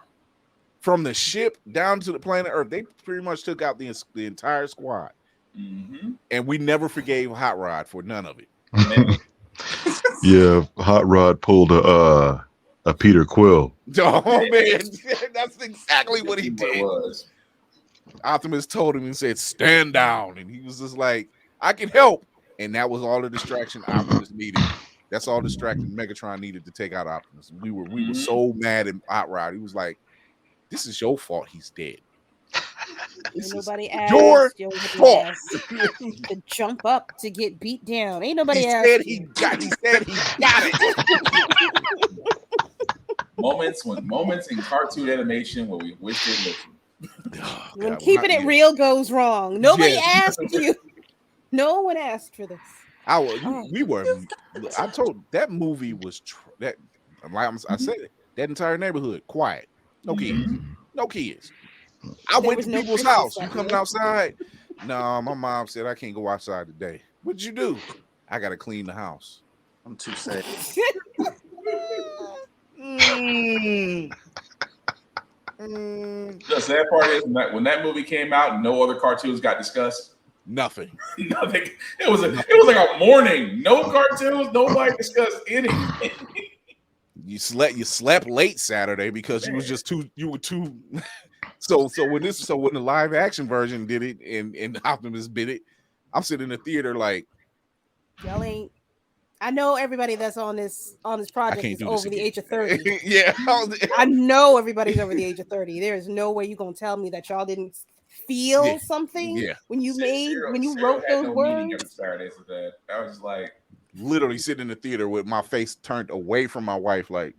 From the ship down to the planet Earth, they pretty much took out the entire squad. And we never forgave Hot Rod for none of it. Yeah, Hot Rod pulled a Peter Quill. Oh man, that's exactly what he did. Optimus told him and said, "Stand down," and he was just like, "I can help," and that was all the distraction Optimus needed. That's all distraction Megatron needed to take out Optimus. We were so mad at Hot Rod. He was like, "This is your fault. He's dead. Ain't nobody asked your fault to jump up to get beat down. Ain't nobody asked. He said he got it." Moments in cartoon animation where we wish they listened. When keeping it real goes wrong. Nobody asked you. No one asked for this. I told that movie was I said it. That entire neighborhood quiet. No kids. No kids. I went to people's house. You coming outside? No, my mom said I can't go outside today. What'd you do? I gotta clean the house. I'm too sad. The sad part is when that movie came out, no other cartoons got discussed. Nothing. Nothing. It was like a morning. No cartoons. Nobody discussed anything. You slept late Saturday because you were too. So when the live action version did it and Optimus did it, I'm sitting in the theater like, y'all ain't. I know everybody that's on this project is over the age of 30. Yeah, I know everybody's over the age of 30. There is no way you're gonna tell me that y'all didn't feel something when you wrote those words. Saturday for that. I was like literally sitting in the theater with my face turned away from my wife, like.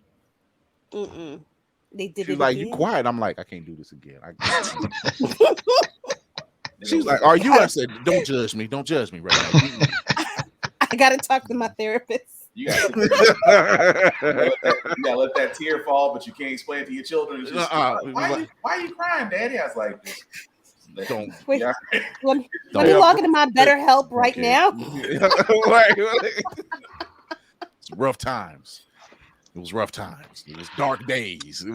They did. She's like, "You quiet." I'm like, "I can't do this again." She's like, "Are you?" I said, "Don't judge me. Don't judge me right now." I gotta talk to my therapist. You gotta let that tear fall, but you can't explain it to your children. It's just, why are you crying, Daddy? I was like, Don't. Wait, Yeah. let me Don't- log into my BetterHelp right Okay. now. It's rough times. It was rough times. It was dark days. It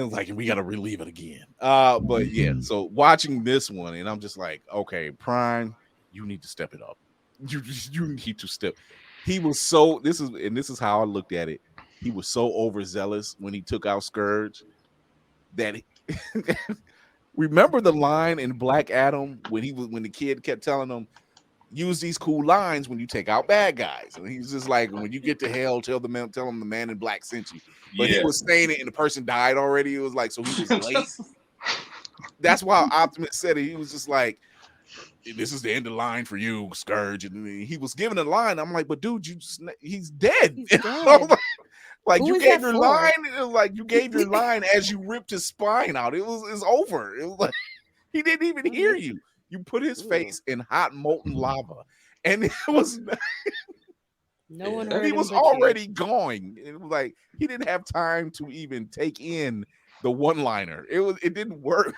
was like we got to relive it again. But yeah, so watching this one, and I'm just like, okay, Prime, you need to step it up. You need to step. He was so. This is how I looked at it. He was so overzealous when he took out Scourge that. Remember the line in Black Adam when the kid kept telling him, use these cool lines when you take out bad guys, and he's just like, when you get to hell, tell him the man in black sent you. But he was saying it and the person died already. It was like, so he was late. That's why Optimus said it. He was just like, this is the end of the line for you, Scourge. And he was giving a line. I'm like, but dude, he's dead. He's dead. Like Who you is gave that your for? line. It was like you gave your line as you ripped his spine out. It's over. It was like he didn't even hear you. You put his face in hot molten lava, and it was No one heard he him was but you. already going. It was like he didn't have time to even take in the one-liner. It didn't work.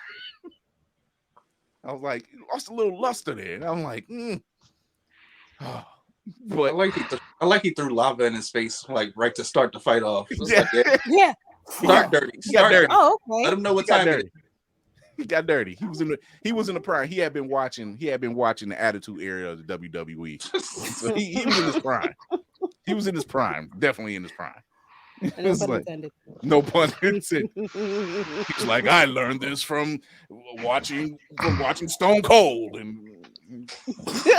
I was like, lost a little luster there, and I'm like, but I like he threw lava in his face, like right to start the fight off. It's Yeah. like, Yeah. start dirty. He got Start dirty. dirty. Oh, okay. Let him know what He got time it is. dirty. He got dirty. He was in the prime. He had been watching the Attitude Era of the WWE. So he was in his prime. He was in his prime. Definitely in his prime. No It's pun like, intended. no pun intended. He's like, I learned this from watching Stone Cold. And okay.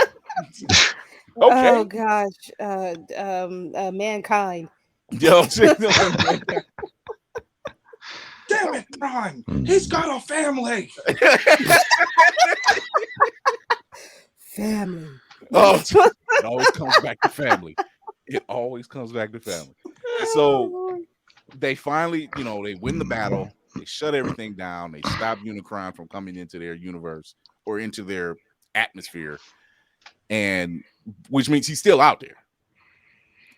Oh gosh. Mankind. Yo, Damn it, Prime. He's got a family. Family. oh, it always comes back to family. It always comes back to family. So they finally, they win the battle. They shut everything down. They stop Unicron from coming into their universe or into their atmosphere, and which means he's still out there.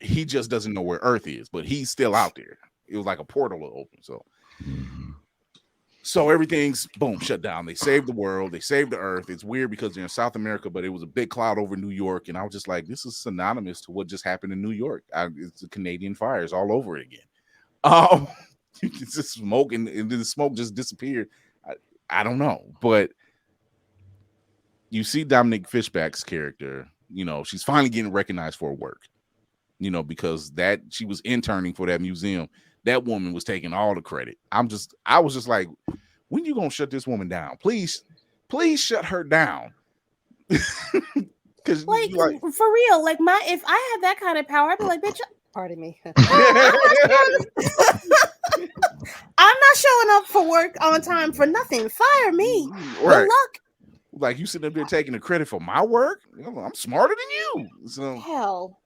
He just doesn't know where Earth is, but he's still out there. It was like a portal open. So everything's boom shut down. They saved the world. They saved the Earth. It's weird because they're in South America, but it was a big cloud over New York, and I was just like, this is synonymous to what just happened in New York. It's the Canadian fires all over it again. It's just smoke, and then the smoke just disappeared. I don't know, but you see Dominique Fishback's character. She's finally getting recognized for her work. Because that she was interning for that museum. That woman was taking all the credit. I was just like, when you gonna shut this woman down? Please shut her down. Because Like for real, like if I had that kind of power, I'd be like, bitch, pardon me. I'm not showing up for work on time for nothing. Fire me. Right. Good luck. Like you sitting up there taking the credit for my work. I'm smarter than you. So The hell.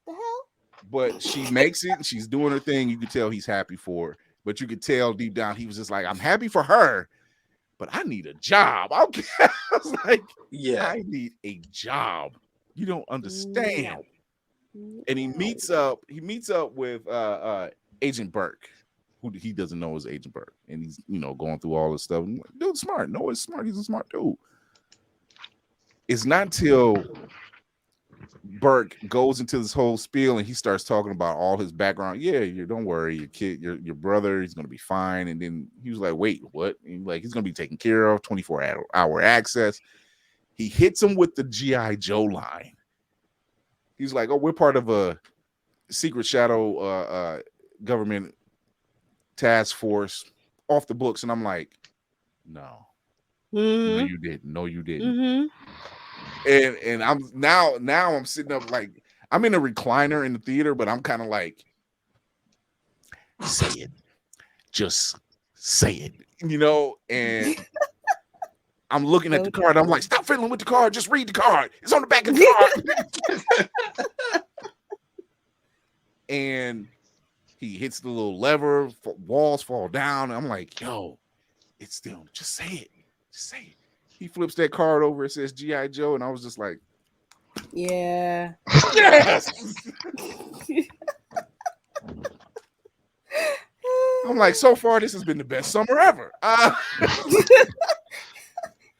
but she makes it and she's doing her thing. You could tell he's happy for her, but you could tell deep down he was just like, I'm happy for her, but I need a job. I was like, Yeah. I need a job. You don't understand. No. And he meets up with Agent Burke, who he doesn't know is Agent Burke. And he's, going through all this stuff. I'm like, dude's smart. Noah's smart. He's a smart dude. It's not till Burke goes into this whole spiel and he starts talking about all his background. Yeah, don't worry, your kid, your brother, he's gonna be fine. And then he was like, wait, what? And he's gonna be taken care of, 24-hour access. He hits him with the G.I. Joe line. He's like, oh, we're part of a secret shadow government task force off the books. And I'm like, no, no, you didn't. No, you didn't. Mm-hmm. And I'm now I'm sitting up like I'm in a recliner in the theater, but I'm kind of like, say it, just say it, and I'm looking at the card. I'm like, stop fiddling with the card, just read the card. It's on the back of the card. And he hits the little lever, walls fall down. And I'm like, yo, it's still, just say it, just say it. He flips that card over. It says G.I. Joe, and I was just like, yeah. Yes. I'm like, so far, this has been the best summer ever.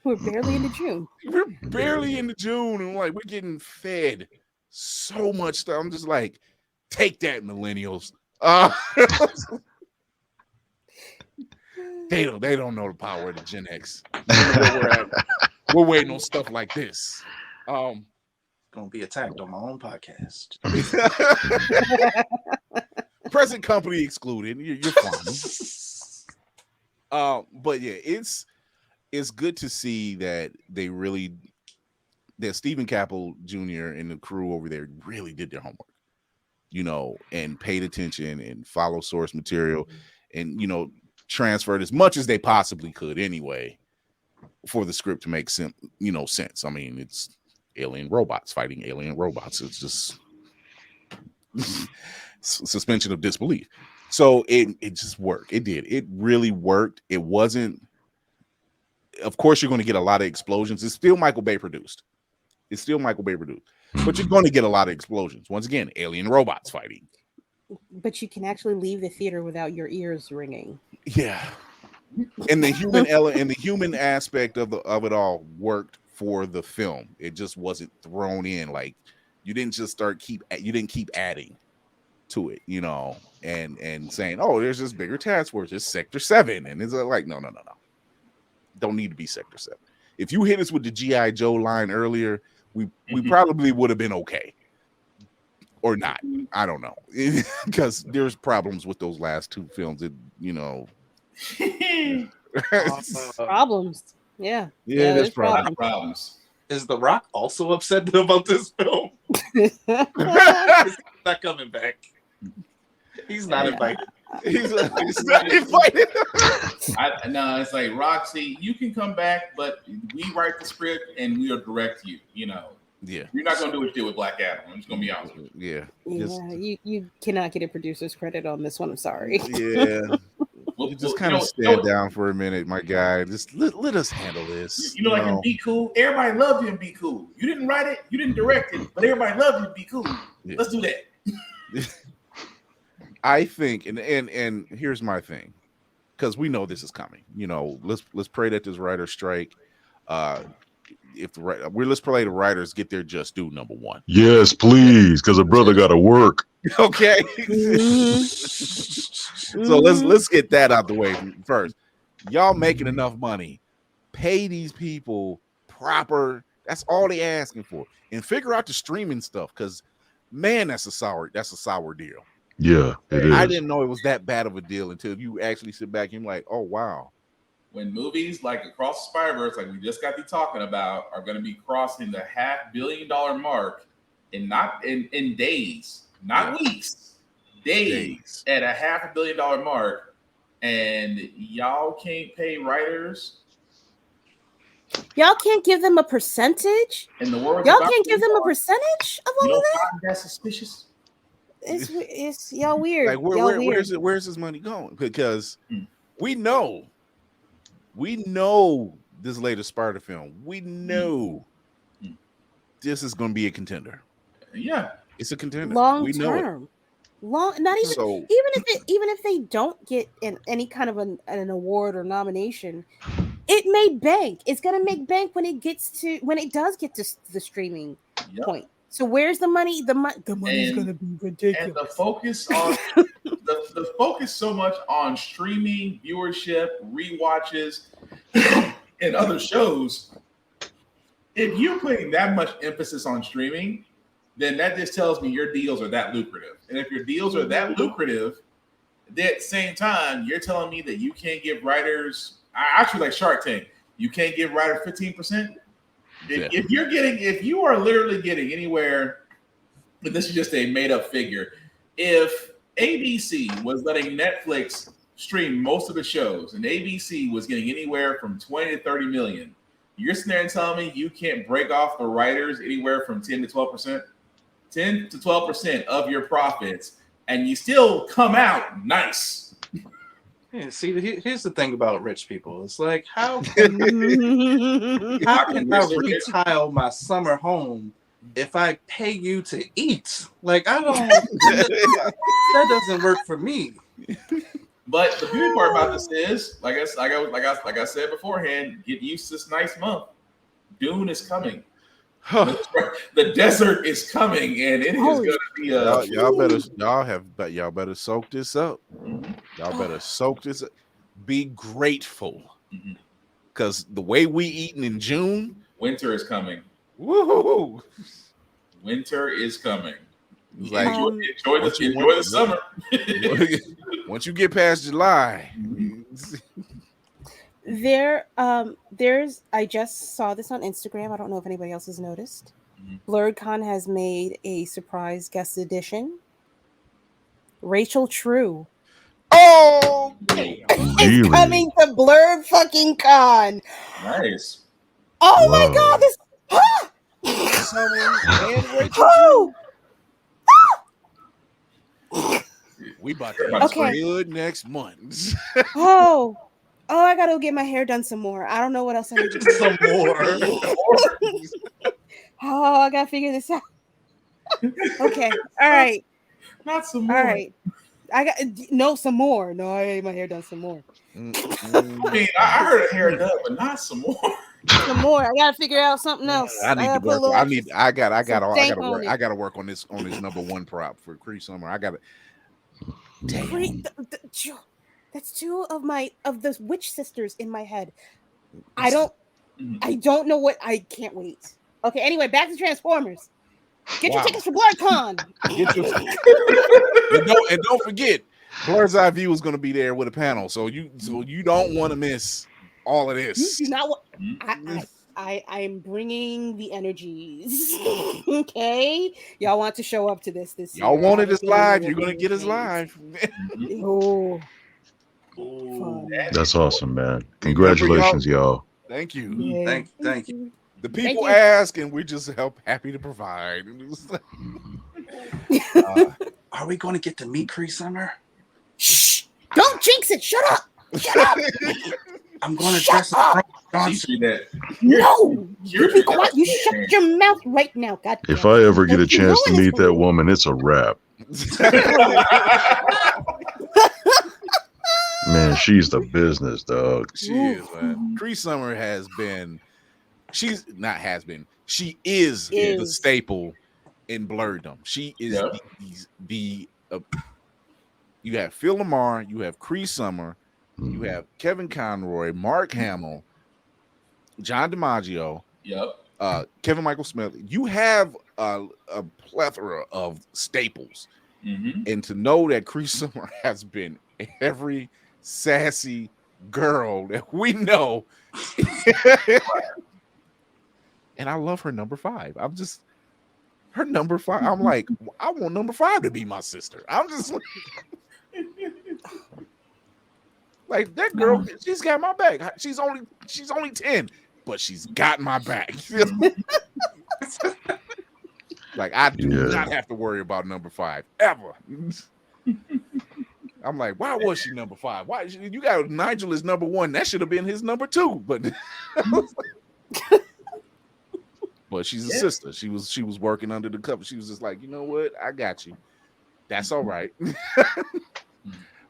We're barely into June. We're barely into June, and like we're getting fed so much stuff. I'm just like, take that, millennials. They don't know the power of the Gen X. We're waiting on stuff like this. Gonna be attacked on my own podcast. Present company excluded. You're fine. But yeah, it's good to see that that Stephen Caple Jr. and the crew over there really did their homework, and paid attention and follow source material, and transferred as much as they possibly could anyway for the script to make sense. I mean, it's alien robots fighting alien robots. It's just suspension of disbelief. So it just worked. It did. It really worked. It wasn't. Of course, you're going to get a lot of explosions. It's still Michael Bay produced, but you're going to get a lot of explosions. Once again, alien robots fighting. But you can actually leave the theater without your ears ringing. Yeah, and the human aspect of it all worked for the film. It just wasn't thrown in like you didn't keep adding to it, and saying, oh, there's this bigger task force, it's Sector 7, and it's like no. Don't need to be Sector 7. If you hit us with the G.I. Joe line earlier, we probably would have been okay. Or not. I don't know. Because there's problems with those last two films. Problems. Yeah. Yeah, there's problems. Is The Rock also upset about this film? He's not coming back. He's not invited. He's not invited. No, it's like, Roxy, you can come back, but we write the script and we'll direct you. Yeah, you're not gonna do what you did with Black Adam. I'm just gonna be honest with you. You cannot get a producer's credit on this one. I'm sorry. Yeah. You just kind of stand down for a minute, my guy. Just let us handle this. Like in Be Cool, everybody loved you in Be Cool. You didn't write it, you didn't direct it, but everybody loved you in Be Cool. Yeah. Let's do that. I think, and here's my thing, because we know this is coming. Let's pray that this writer strike. Let's pray the writers get their just due. Number one. Yes, please, because a brother got to work. Okay. So let's get that out the way first. Y'all making enough money, pay these people proper. That's all they asking for, and figure out the streaming stuff. Because man, that's a sour deal. Yeah, it is. I didn't know it was that bad of a deal until you actually sit back and you're like, oh wow. When movies like Across the Spider-Verse, like we just got to be talking about, are going to be crossing the $500 million mark in days, not weeks, days at a $500 million mark, and y'all can't pay writers. Y'all can't give them a percentage. In the words, y'all can't give them a percentage of all of that. That's suspicious. It's y'all weird. Like where's this money going? Because we know this latest Spider film. We know this is going to be a contender. Yeah, it's a contender. Long term. Not even so, even if they don't get any kind of an award or nomination, it made bank. It's gonna make bank when it does get to the streaming point. So where's the money? The money's gonna be ridiculous. And the focus on the focus so much on streaming, viewership, rewatches, and other shows. If you're putting that much emphasis on streaming, then that just tells me your deals are that lucrative. And if your deals are that lucrative, then at the same time, you're telling me that you can't give writers, actually like Shark Tank, you can't give writers 15%. If you are literally getting anywhere, and this is just a made up figure, if ABC was letting Netflix stream most of the shows and ABC was getting anywhere from 20 to 30 million, you're sitting there and telling me you can't break off the writers anywhere from 10 to 12%? 10 to 12% of your profits, and you still come out nice. Yeah, see, here's the thing about rich people. It's like, how can I retile my summer home if I pay you to eat? Like, I don't. That doesn't work for me. But the beauty part about this is, like I said beforehand, get used to this nice month. Dune is coming. The desert is coming, and it is going to be y'all better soak this up. Y'all better soak this up. Be grateful, because the way we eating in June, winter is coming. Woo-hoo-hoo. Winter is coming. Like enjoy the summer. Once you get past July. There's I just saw this on Instagram. I don't know if anybody else has noticed. BlurredCon has made a surprise guest edition. Rachel True. Oh, is coming to Blurred fucking Con. Nice. Oh my God! This. We about to have good next month. Oh, I gotta get my hair done some more. I don't know what else I need to do. Some more. Oh, I gotta figure this out. Okay, all right. Not some more. All right. I got some more. No, I ate my hair done some more. I mean, I heard a hair done, but not some more. Some more. I gotta figure out something else. I need to work. I gotta work on this number one prop for Cree Summer. I gotta. That's two of the witch sisters in my head. I don't know what. I can't wait. Okay. Anyway, back to Transformers. Get your tickets for BlurredCon. And don't forget, Blur's Eye View is going to be there with a panel, so you don't want to miss all of this. You do not want. I'm bringing the energies. Okay, y'all want to show up to this y'all year. wanted us live. You're going to get us live. Oh, that's awesome, man! Congratulations, y'all. Thank you. Yeah. Thank you. The people ask, and we're just happy to provide. Are we going to get to meet Cree Summer? Shh! Don't jinx it. Shut up. Shut up. I'm going to dress up. No, you be quiet. You shut your mouth right now. God. If I ever get a chance to meet that woman, it's a wrap. Man, she's the business, dog. She is, man. Cree Summer she is the staple in Blurredom. She is the you have Phil Lamar, you have Cree Summer, you have Kevin Conroy, Mark Hamill, John DiMaggio, Kevin Michael Smith. You have a plethora of staples. And to know that Cree Summer has been every sassy girl that we know. And I love her number 5. Her number 5. I'm like, I want number 5 to be my sister. I'm just like that girl. She's got my back. She's only 10, but she's got my back. Like I do not have to worry about number 5 ever. I'm like, why was she number 5? Why you got Nigel as number 1? That should have been his number 2, but. But she's a sister. She was working under the cover. She was just like, you know what? I got you. That's all right.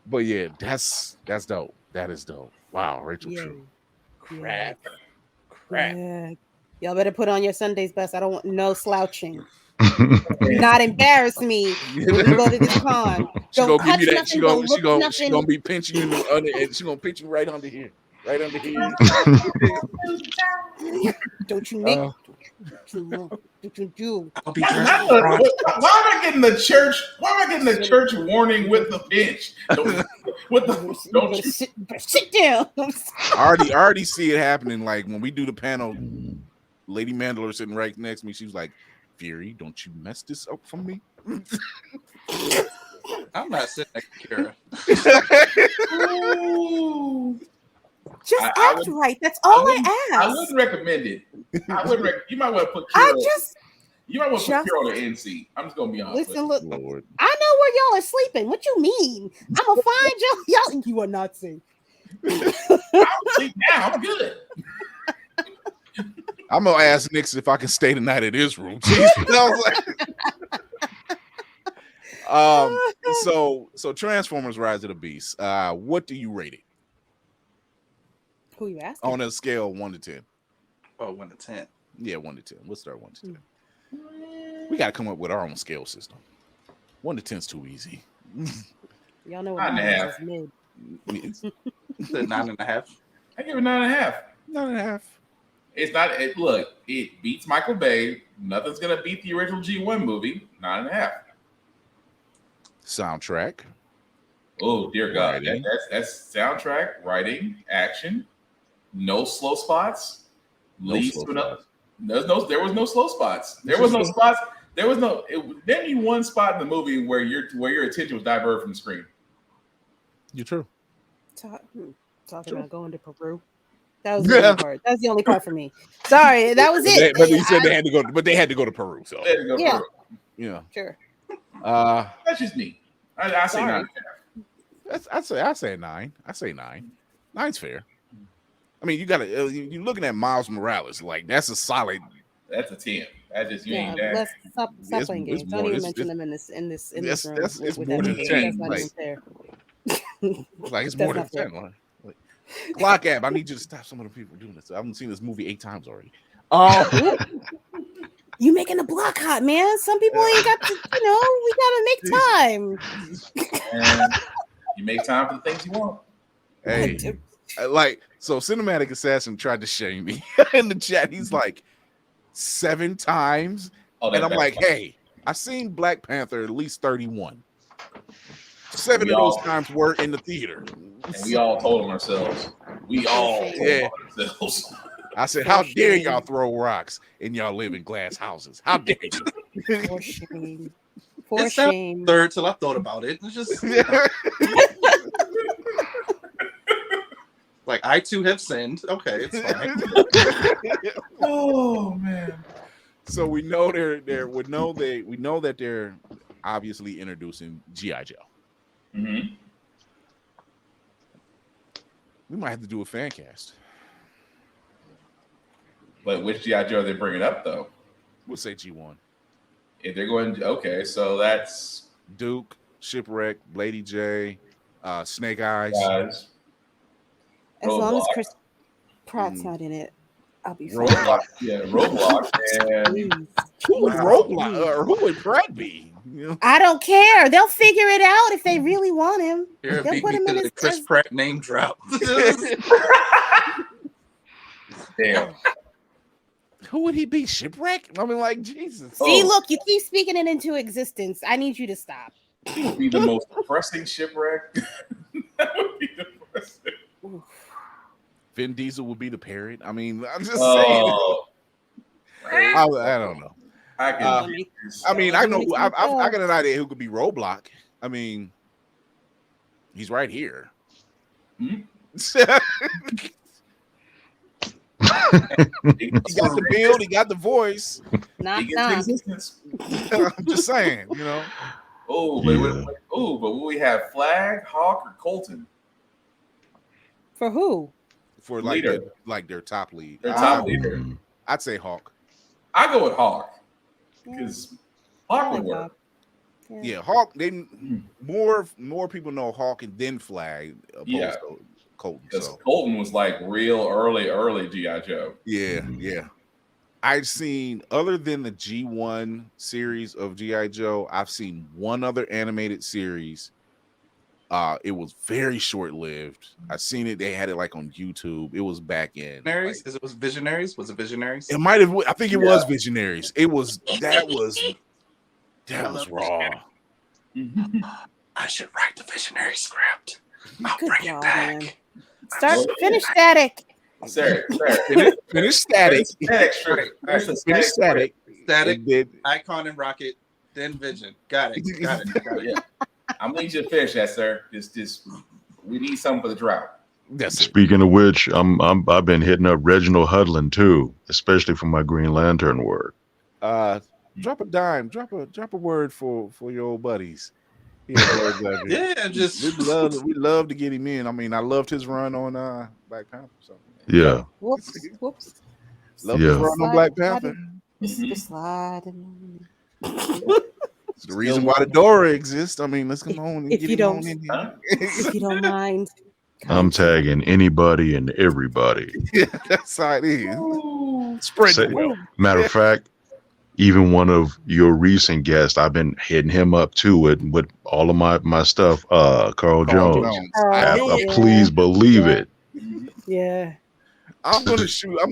But yeah, that's dope. That is dope. Wow, Rachel True. Crap. Yeah. Y'all better put on your Sunday's best. I don't want no slouching. Do not embarrass me when you go to this con. Don't touch nothing. She gonna be pinching you under, and she gonna pinch you right under here. Right under here. Don't you make Why am I getting the church? Why am I getting the church warning with the bench? Don't you sit down? I already see it happening. Like when we do the panel, Lady Mandela sitting right next to me. She was like, "Fury, don't you mess this up for me." I'm not sitting next to Kara. Just act right. That's all I ask. I wouldn't recommend it. You might want to put Kira. You might want to put Kira on the NC. I'm just gonna be honest. Listen, look. Lord. I know where y'all are sleeping. What you mean? I'm gonna find y'all. Y'all think you are not safe. I'll sleep now. I'm good. I'm gonna ask Nix if I can stay the night at his room. So Transformers: Rise of the Beast. What do you rate it Who you asking? on a scale of 1 to 10? Oh, 1 to 10. Yeah, 1 to 10. We'll start 1 to 10. We got to come up with our own scale system. 1 to 10 is too easy. Y'all know what mine is mid. The 9.5. I give it 9.5. 9.5. It's not. Look, it beats Michael Bay. Nothing's gonna beat the original G1 movie. 9.5. Soundtrack. Oh dear God, Writing. that's soundtrack, writing, action. No slow spots. No slow spots. There was no slow spots. There was no spots. There was no. There be one spot in the movie where your attention was diverted from the screen. You're true. Talking about going to Peru. That was the only part. That's the only part for me. Sorry, that was it. But you said they had to go. But they had to go to Peru. So They had to go Yeah. Peru. yeah. Sure. That's just me. I say Sorry. 9.5. I say 9. I say 9. 9's fair. I mean, you got to. You're looking at Miles Morales. Like that's a solid. That's a 10. That just you Yeah, ain't that. let's stop It's- playing it's games. more- Don't even it's- mention them in this room. it's with more that than name. 10, That's not like- even fair. Like it's That's more than not fair. 10. Like, Clock app. I need you to stop some of the people doing this. I haven't seen this movie 8 times already. You making the block hot, man. Some people ain't got to, we gotta make time. And you make time for the things you want. Hey, like so, Cinematic Assassin tried to shame me in the chat. He's like 7 times, Oh, and I'm like, hey, I've seen Black Panther at least 31. 7 We of those all- times were in the theater. and we all told them ourselves. We all told Yeah. ourselves. I said, how dare y'all throw rocks and y'all live in glass houses? How dare you? For shame. For It sounds shame. third till I thought about it. It's just like I too have sinned. Okay, it's fine. Oh man. So we know we know that they're obviously introducing G.I. Joe. Mm-hmm. We might have to do a fan cast. But which G.I. Joe are they bringing up though? We'll say G1. If they're going, okay, so that's Duke, Shipwreck, Lady J, Snake Eyes. guys. As long as Roadblock. Chris Pratt's not in it, I'll be fine. Roadblock, yeah, Roadblock, and Please. Who would Roadblock or who would Pratt be? You know? I don't care. They'll figure it out if they really want him. Here, They'll beat put me him in to his the Chris Pratt name drop. damn. Who would he be? Shipwreck? I mean, like Jesus. See, Oh. look, you keep speaking it into existence. I need you to stop. He would be the most depressing shipwreck. That would be depressing. Oof. Vin Diesel would be the parrot. I mean, I'm just saying. Oh, I don't know. I can. I mean, I know. I got an idea who could be Roadblock. I mean, he's right here. Hmm? He got the build. He got the voice. Knock, He gets knock. existence. I'm just saying, you know. Oh, Yeah. oh, but will we have Flag, Hawk, or Colton? For who? For Leader. their top lead. Their top leader. I'd say Hawk. I go with Hawk Yeah, because I Hawk like would work. Hawk. Yeah. Yeah, Hawk. They more people know Hawk and then Flag opposed Yeah. to Colton. Because So Colton was like real early G.I. Joe. yeah. I've seen, other than the G1 series of G.I. Joe, I've seen one other animated series. It was very short-lived. I've seen it. They had it like on YouTube. It was back in. Visionaries? like- Is it was Visionaries? Was it Visionaries? it might have. I think it Yeah. was Visionaries. That was raw. I should write the Visionary script. I'll Good bring job, it back. man. Finish static. Sarah, Finish Static. Static straight. That's a Finish Static. Static, And then- Icon, and Rocket, then Vision. Got it. Got it. Got it. Yeah. I'm gonna need you to finish that, sir. Just we need something for the drought. That's it. Speaking of which, I've been hitting up Reginald Hudlin too, especially for my Green Lantern work. Drop a dime. Drop a word for your old buddies. Yeah, Yeah, just we love to get him in. I mean, I loved his run on Black Panther. So Yeah. Whoops. loved Yeah. his run on Black Panther. The slide. It's the reason why the door exists. I mean, let's come on and if get you him don't- on in here. Huh? If you don't mind. I'm tagging anybody and everybody. Yeah, that's how it is. Ooh. Spread Say- the wealth. Matter of fact, even one of your recent guests, I've been hitting him up too with all of my stuff. Carl Jones. I knew it. Please believe it. Yeah. I'm gonna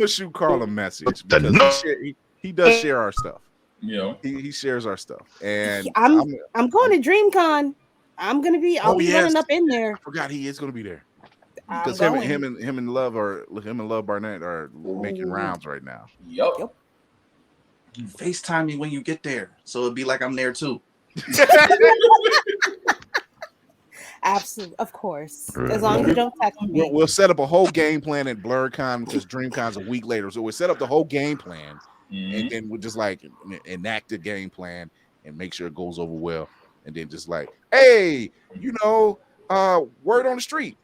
shoot Carl a message The because he does share our stuff. You know, He shares our stuff, and I'm going to DreamCon. I'll be running up in there. I forgot he is gonna be there I'm because going. him and Love Barnett are making rounds right now. Yup. FaceTime me when you get there, so it'd be like I'm there too. Absolutely, of course. Right. As long as you don't text me. We'll set up a whole game plan at BlurCon because DreamCon's a week later, so we'll set up the whole game plan, and then we'll just like enact the game plan and make sure it goes over well, and then just like, hey, word on the street,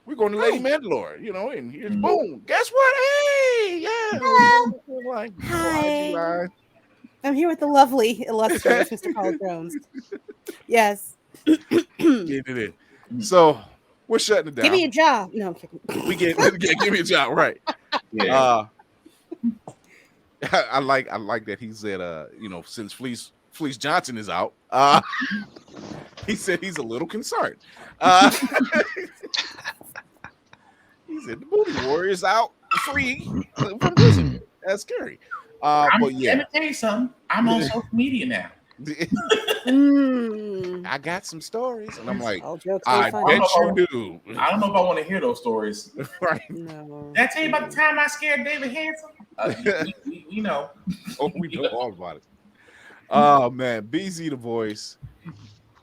we're going to Lady Mandalore, and here's boom. Guess what? Hey, yeah. Like, Hi. I'm here with the lovely, illustrious Mr. Paul Jones. Yes. Get it in. So we're shutting it down. Give me a job. No, I'm kidding. Give me a job, right? Yeah. I like that he said, since Fleece Johnson is out, he said he's a little concerned. He said the Booty Warrior's out free from prison. That's scary. But yeah, let me tell you something. I'm on social media now. I got some stories, and I'm like, bet you do. I don't know if I want to hear those stories. Right? No. Did I tell you about the time I scared David Hanson? We know. Oh, we know all about it. Oh man, BZ the voice,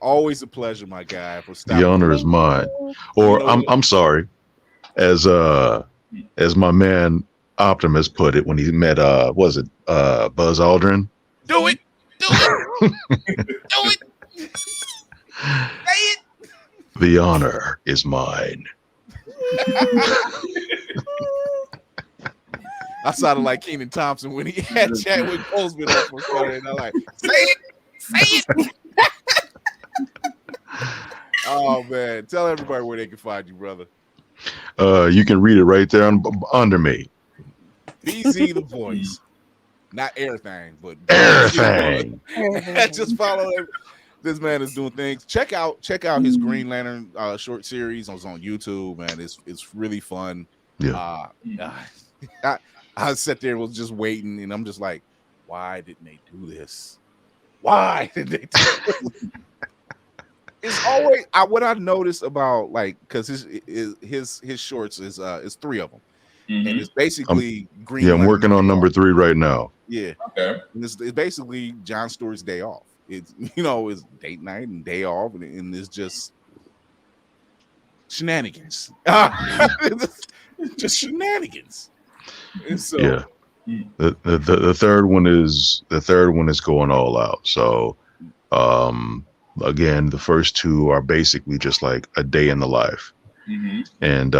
always a pleasure, my guy. For stopping. The honor is mine. Or I'm sorry, as my man Optimus put it when he met Buzz Aldrin. Do it. Do it. Say it. The honor is mine. I sounded like Kenan Thompson when he had Chadwick Boseman up for Friday, and I'm like, say it. Oh man, tell everybody where they can find you, brother. You can read it right there under me. BZ the voice, not everything, but Everything. Just follow him. This man is doing things. Check out his Green Lantern short series. It's on YouTube, man. It's really fun. Yeah. I sat there, was just waiting, and I'm just like, why didn't they do this? Why did they do this? It's always what I noticed about, like, because his shorts is 3 of them, and it's basically Green. Yeah, I'm working on number 3 right now. Yeah. Okay. And it's basically John Stewart's day off. It's it's date night and day off, and it's just shenanigans. Just shenanigans. And so Yeah. The third one is going all out. So again, the first 2 are basically just like a day in the life. And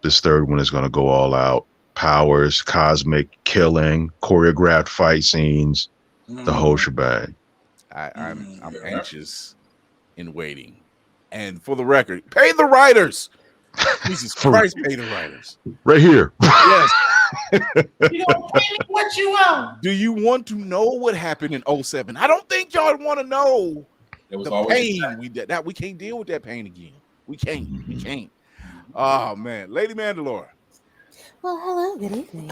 this third one is going to go all out. Powers, cosmic killing, choreographed fight scenes, the whole shebang. I'm anxious and waiting. And for the record, pay the writers. Jesus Christ, pay the writers. Right here. Yes. You don't pay me what you want. Do you want to know what happened in 07? I don't think y'all want to know the pain we did. That we can't deal with that pain again. We can't. We can't. Oh man, Lady Mandalore. Well, hello, good evening.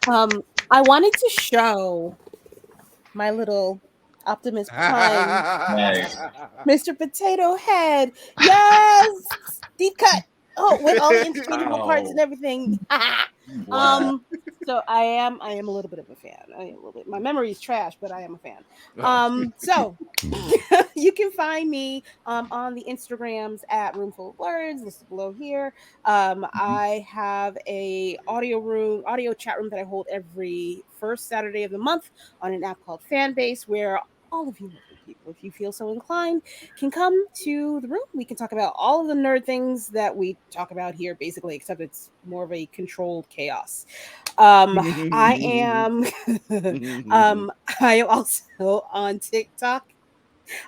I wanted to show my little Optimus Prime, Nice. Mr. Potato Head. Yes, deep cut. Oh, with all the interchangeable parts and everything. Wow. So I am a little bit of a fan. My memory is trash, but I am a fan. So you can find me on the Instagrams at Roomful of Words, listed below here. I have a audio chat room that I hold every first Saturday of the month on an app called Fanbase, where all of you lovely people, if you feel so inclined, can come to the room. We can talk about all of the nerd things that we talk about here, basically, except it's more of a controlled chaos. I am I am also on TikTok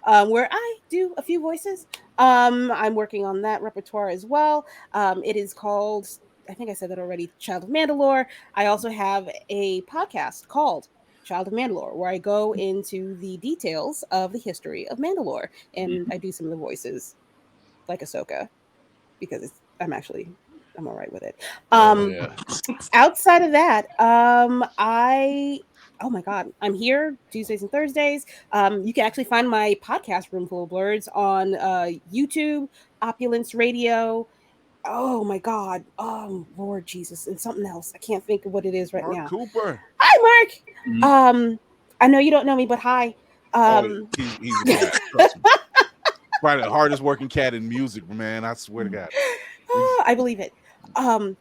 where I do a few voices. I'm working on that repertoire as well. It is called, I think I said that already, Child of Mandalore. I also have a podcast called Child of Mandalore, where I go into the details of the history of Mandalore, and I do some of the voices, like Ahsoka, because I'm all right with it. Outside of that, oh my god, I'm here Tuesdays and Thursdays. You can actually find my podcast Room Full of Blurs on YouTube, Opulence Radio. Oh my god, Lord Jesus, and something else. I can't think of what it is right Mark now. Cooper. Hi, Mark. I know you don't know me, but hi. He's the best. Trust me. Probably the hardest working cat in music, man. I swear to God. I believe it.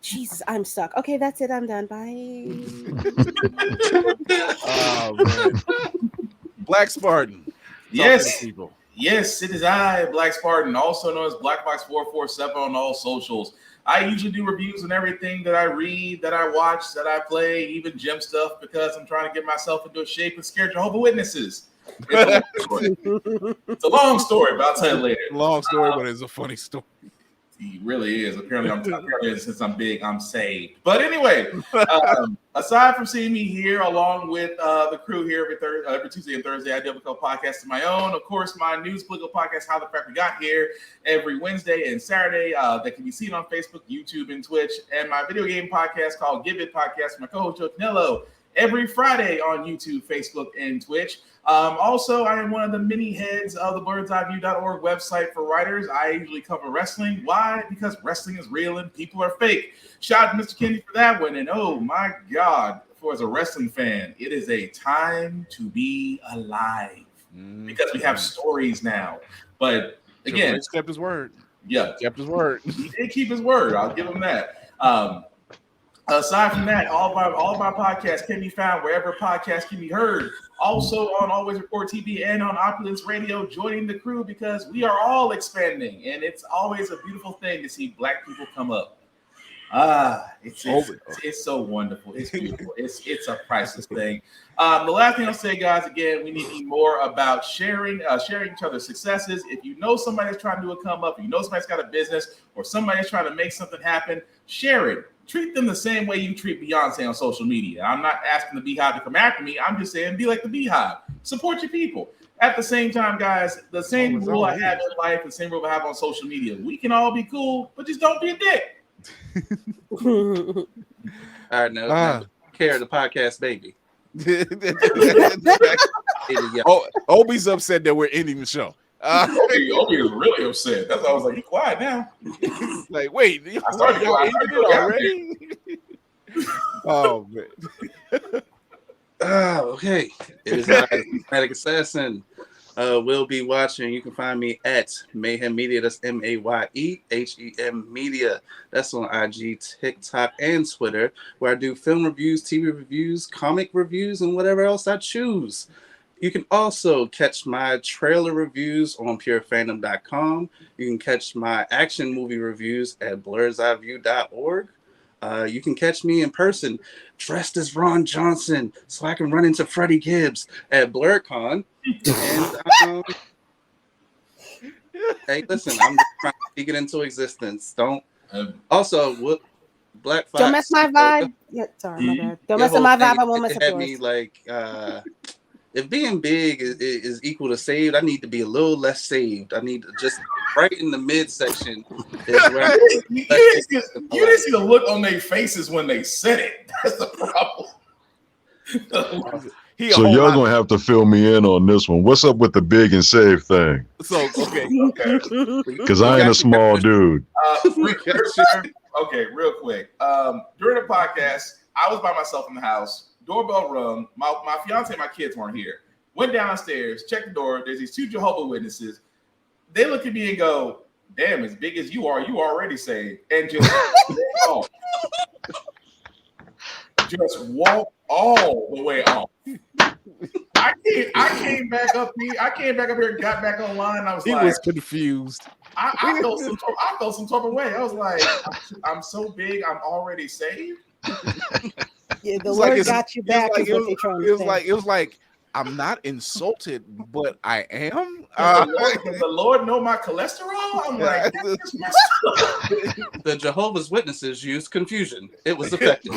Jesus, I'm stuck. Okay, that's it. I'm done. Bye. Oh man. Black Spartan. Yes. People. Yes, it is I, Black Spartan, also known as Blackbox447 on all socials. I usually do reviews on everything that I read, that I watch, that I play, even gym stuff, because I'm trying to get myself into a shape and scare Jehovah's Witnesses. It's a long story, but I'll tell you later. Long story, but it's a funny story. He really is. Apparently, since I'm big, I'm saved. But anyway, aside from seeing me here along with the crew here every Tuesday and Thursday, I do have a couple podcasts of my own. Of course, my news political podcast, How the Crap We Got Here, every Wednesday and Saturday. That can be seen on Facebook, YouTube, and Twitch. And my video game podcast called Give It Podcast with my co-host Joe Canello, every Friday on YouTube, Facebook, and Twitch. Also, I am one of the mini heads of the birdseyeView.org website for writers. I usually cover wrestling. Why? Because wrestling is real and people are fake. Shout out to Mr. Kennedy for that one. And oh my God, as a wrestling fan, it is a time to be alive because we have stories now. But again, he kept his word. Yeah, kept his word. He did keep his word. I'll give him that. Aside from that, all of my podcasts can be found wherever podcasts can be heard. Also on Always Report TV and on Opulence Radio, joining the crew because we are all expanding, and it's always a beautiful thing to see Black people come up. It's so wonderful. It's beautiful. It's a priceless thing. The last thing I'll say, guys, again, we need to be more about sharing each other's successes. If you know somebody's trying to do a come up, if you know somebody's got a business or somebody's trying to make something happen, share it. Treat them the same way you treat Beyonce on social media. I'm not asking the Beehive to come after me. I'm just saying be like the Beehive. Support your people. At the same time, guys, the same rule I have in life, the same rule I have on social media. We can all be cool, but just don't be a dick. All right, now care the podcast, baby. Obi's upset that we're ending the show. Obi is really upset. That's why I was like, "You quiet now." Like, wait, I started already. Oh man. Okay. It is Dramatic Assassin. We'll be watching. You can find me at Mayhem Media. That's MAYEHEM Media. That's on IG, TikTok, and Twitter, where I do film reviews, TV reviews, comic reviews, and whatever else I choose. You can also catch my trailer reviews on purefandom.com. You can catch my action movie reviews at birdseyeView.org. You can catch me in person dressed as Ron Johnson so I can run into Freddie Gibbs at BlurCon. And hey, listen, I'm just trying to speak it into existence. Don't. Also, Black Fox. Don't mess my vibe. Yeah, sorry, my bad. Don't mess with my vibe. I won't mess up yours. Me like, if being big is equal to saved, I need to be a little less saved. I need to just right in the midsection. Is where you didn't see the look on their faces when they said it. That's the problem. So y'all gonna have to fill me in on this one. What's up with the big and save thing? So okay. Because I ain't a small dude. Okay, real quick. During the podcast, I was by myself in the house. Doorbell rung. My fiance and my kids weren't here. Went downstairs, checked the door. There's these two Jehovah's Witnesses. They look at me and go, "Damn, as big as you are, you already saved." And just walk all the way off. I came back up here and got back online. I was he was confused. I felt some type of way. I was like, I'm so big, I'm already saved. Yeah, the Lord got you back. It was like I'm not insulted, but I am. Does the Lord know my cholesterol? I'm like, that's messed up. The Jehovah's Witnesses used confusion. It was effective.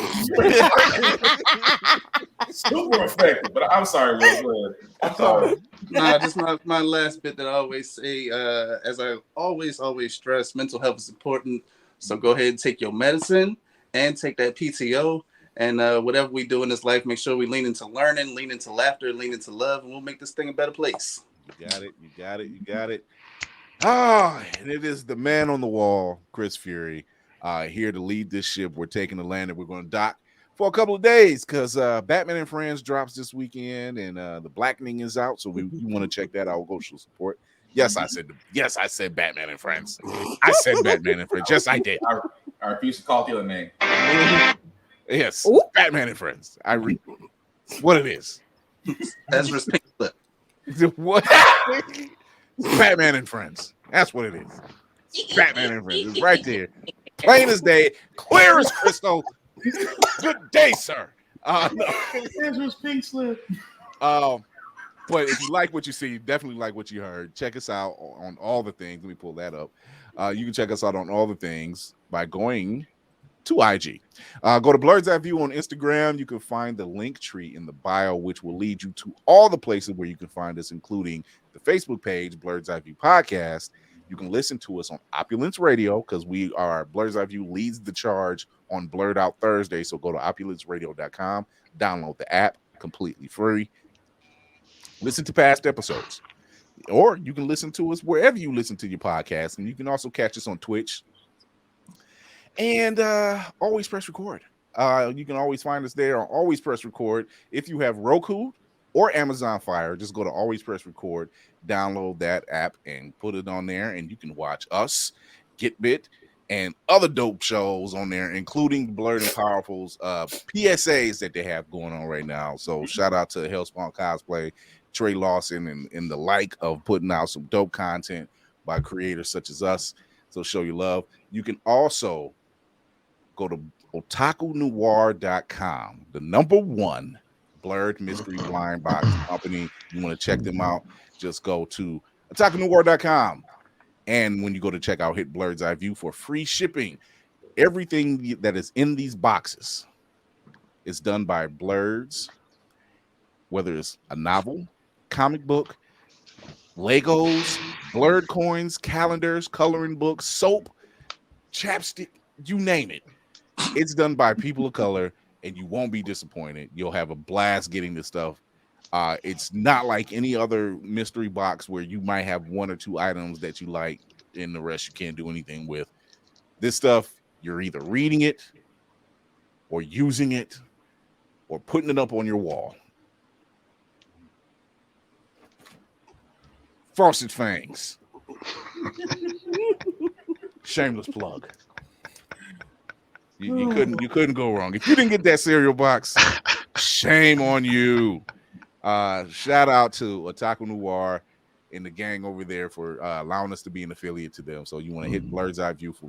Super effective. But I'm sorry, Will. Go ahead. I'm sorry. Nah, just my last bit that I always say, as I always stress, mental health is important. So go ahead and take your medicine and take that PTO. And whatever we do in this life, make sure we lean into learning, lean into laughter, lean into love, and we'll make this thing a better place. You got it. You got it. You got it. Ah, and it is the man on the wall, Chris Fury, here to lead this ship. We're taking the land and we're going to dock for a couple of days because Batman and Friends drops this weekend and the Blackening is out. So we want to check that out. Go show support. Yes, I said Batman and Friends. I said Batman and Friends. Yes, I did. I refuse to call it the other name. Yes, Batman and Friends. What it is. Ezra's pink slip. What? Batman and Friends. That's what it is. Batman and Friends. It's right there. Plain as day. Clear as crystal. Good day, sir. Ezra's pink slip. But if you like what you see, definitely like what you heard. Check us out on all the things. Let me pull that up. You can check us out on all the things by going to IG. Go to Blurred's Eye View on Instagram. You can find the link tree in the bio, which will lead you to all the places where you can find us, including the Facebook page, Blurred's Eye View Podcast. You can listen to us on Opulence Radio because Blurred's Eye View leads the charge on Blurred Out Thursday. So go to opulenceradio.com, download the app completely free. Listen to past episodes. Or you can listen to us wherever you listen to your podcast. And you can also catch us on Twitch. And always press record. You can always find us there on Always Press Record. If you have Roku or Amazon Fire, just go to Always Press Record, download that app, and put it on there. And you can watch us, Get Bit, and other dope shows on there, including Blurred and Powerful's PSAs that they have going on right now. So shout out to Hellspawn Cosplay, Trey Lawson, and the like of putting out some dope content by creators such as us. So show your love. You can also go to otakunoir.com, the #1 blurred mystery blind box company. You want to check them out, just go to otakunoir.com. And when you go to check out, hit Blurred's Eye View for free shipping. Everything that is in these boxes is done by Blurred's, whether it's a novel, comic book, Legos, Blurred coins, calendars, coloring books, soap, chapstick, you name it. It's done by people of color, and you won't be disappointed. You'll have a blast getting this stuff. It's not like any other mystery box where you might have 1 or 2 items that you like, and the rest you can't do anything with. This stuff, you're either reading it, or using it, or putting it up on your wall. Frosted Fangs. Shameless plug. You couldn't go wrong. If you didn't get that cereal box, shame on you. Shout out to Otaku Noir and the gang over there for allowing us to be an affiliate to them. So you want to hit Blurred's Eye View for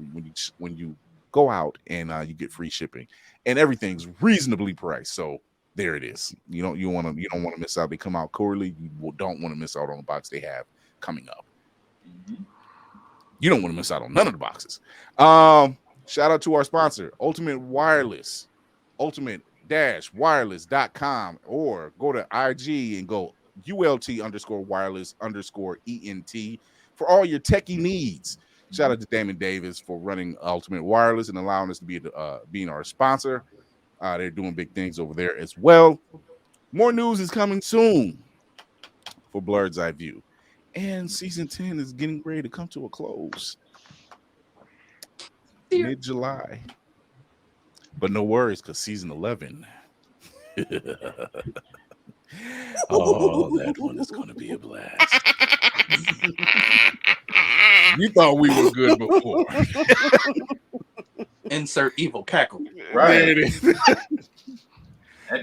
when you go out and you get free shipping, and everything's reasonably priced. So there it is. You don't want to miss out. They come out quarterly. You don't want to miss out on the box they have coming up. You don't want to miss out on none of the boxes. Shout out to our sponsor, Ultimate Wireless, ultimate-wireless.com, or go to IG and go ULT_wireless_ENT for all your techie needs. Shout out to Damon Davis for running Ultimate Wireless and allowing us to be being our sponsor. They're doing big things over there as well. More news is coming soon for Blurred's Eye View. And season 10 is getting ready to come to a close. Mid-July. But no worries, because season 11. Oh, that one is going to be a blast. You thought we were good before. Insert evil cackle. Right. There it is.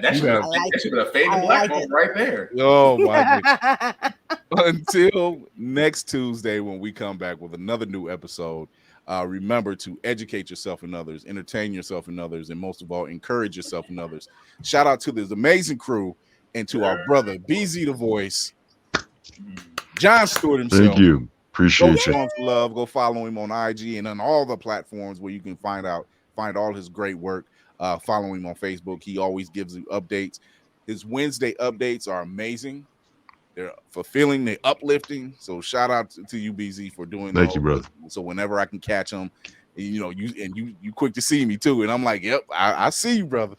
That should have faded black one right there. Oh, my God. Until next Tuesday when we come back with another new episode, remember to educate yourself and others, entertain yourself and others, and most of all, encourage yourself and others. Shout out to this amazing crew and to our brother BZ the Voice, John Stewart himself. Thank you. Appreciate Go you. show him some love. Go follow him on IG and on all the platforms where you can find all his great work. Follow him on Facebook. He always gives you updates. His Wednesday updates are amazing. They're fulfilling, they're uplifting. So shout out to you, BZ, for doing that. Thank you, brother. So whenever I can catch him, you quick to see me too. And I'm like, yep, I see you, brother.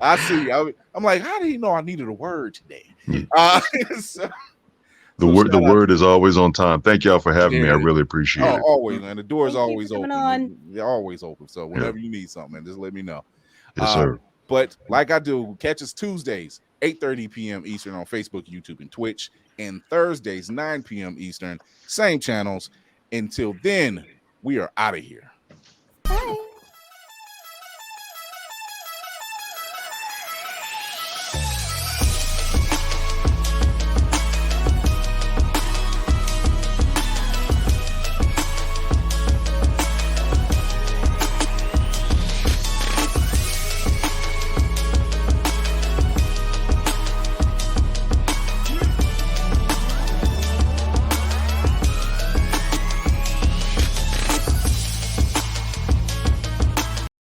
I see you. I'm like, how did he know I needed a word today? Yeah. The word is always on time. Thank y'all for having me. I really appreciate it. Always, man. The door is always open. On. They're always open. So whenever you need something, man, just let me know. Yes, sir. But like I do, catch us Tuesdays, 8:30 p.m. Eastern on Facebook, YouTube, and Twitch, and Thursdays, 9 p.m. Eastern, same channels. Until then, we are out of here.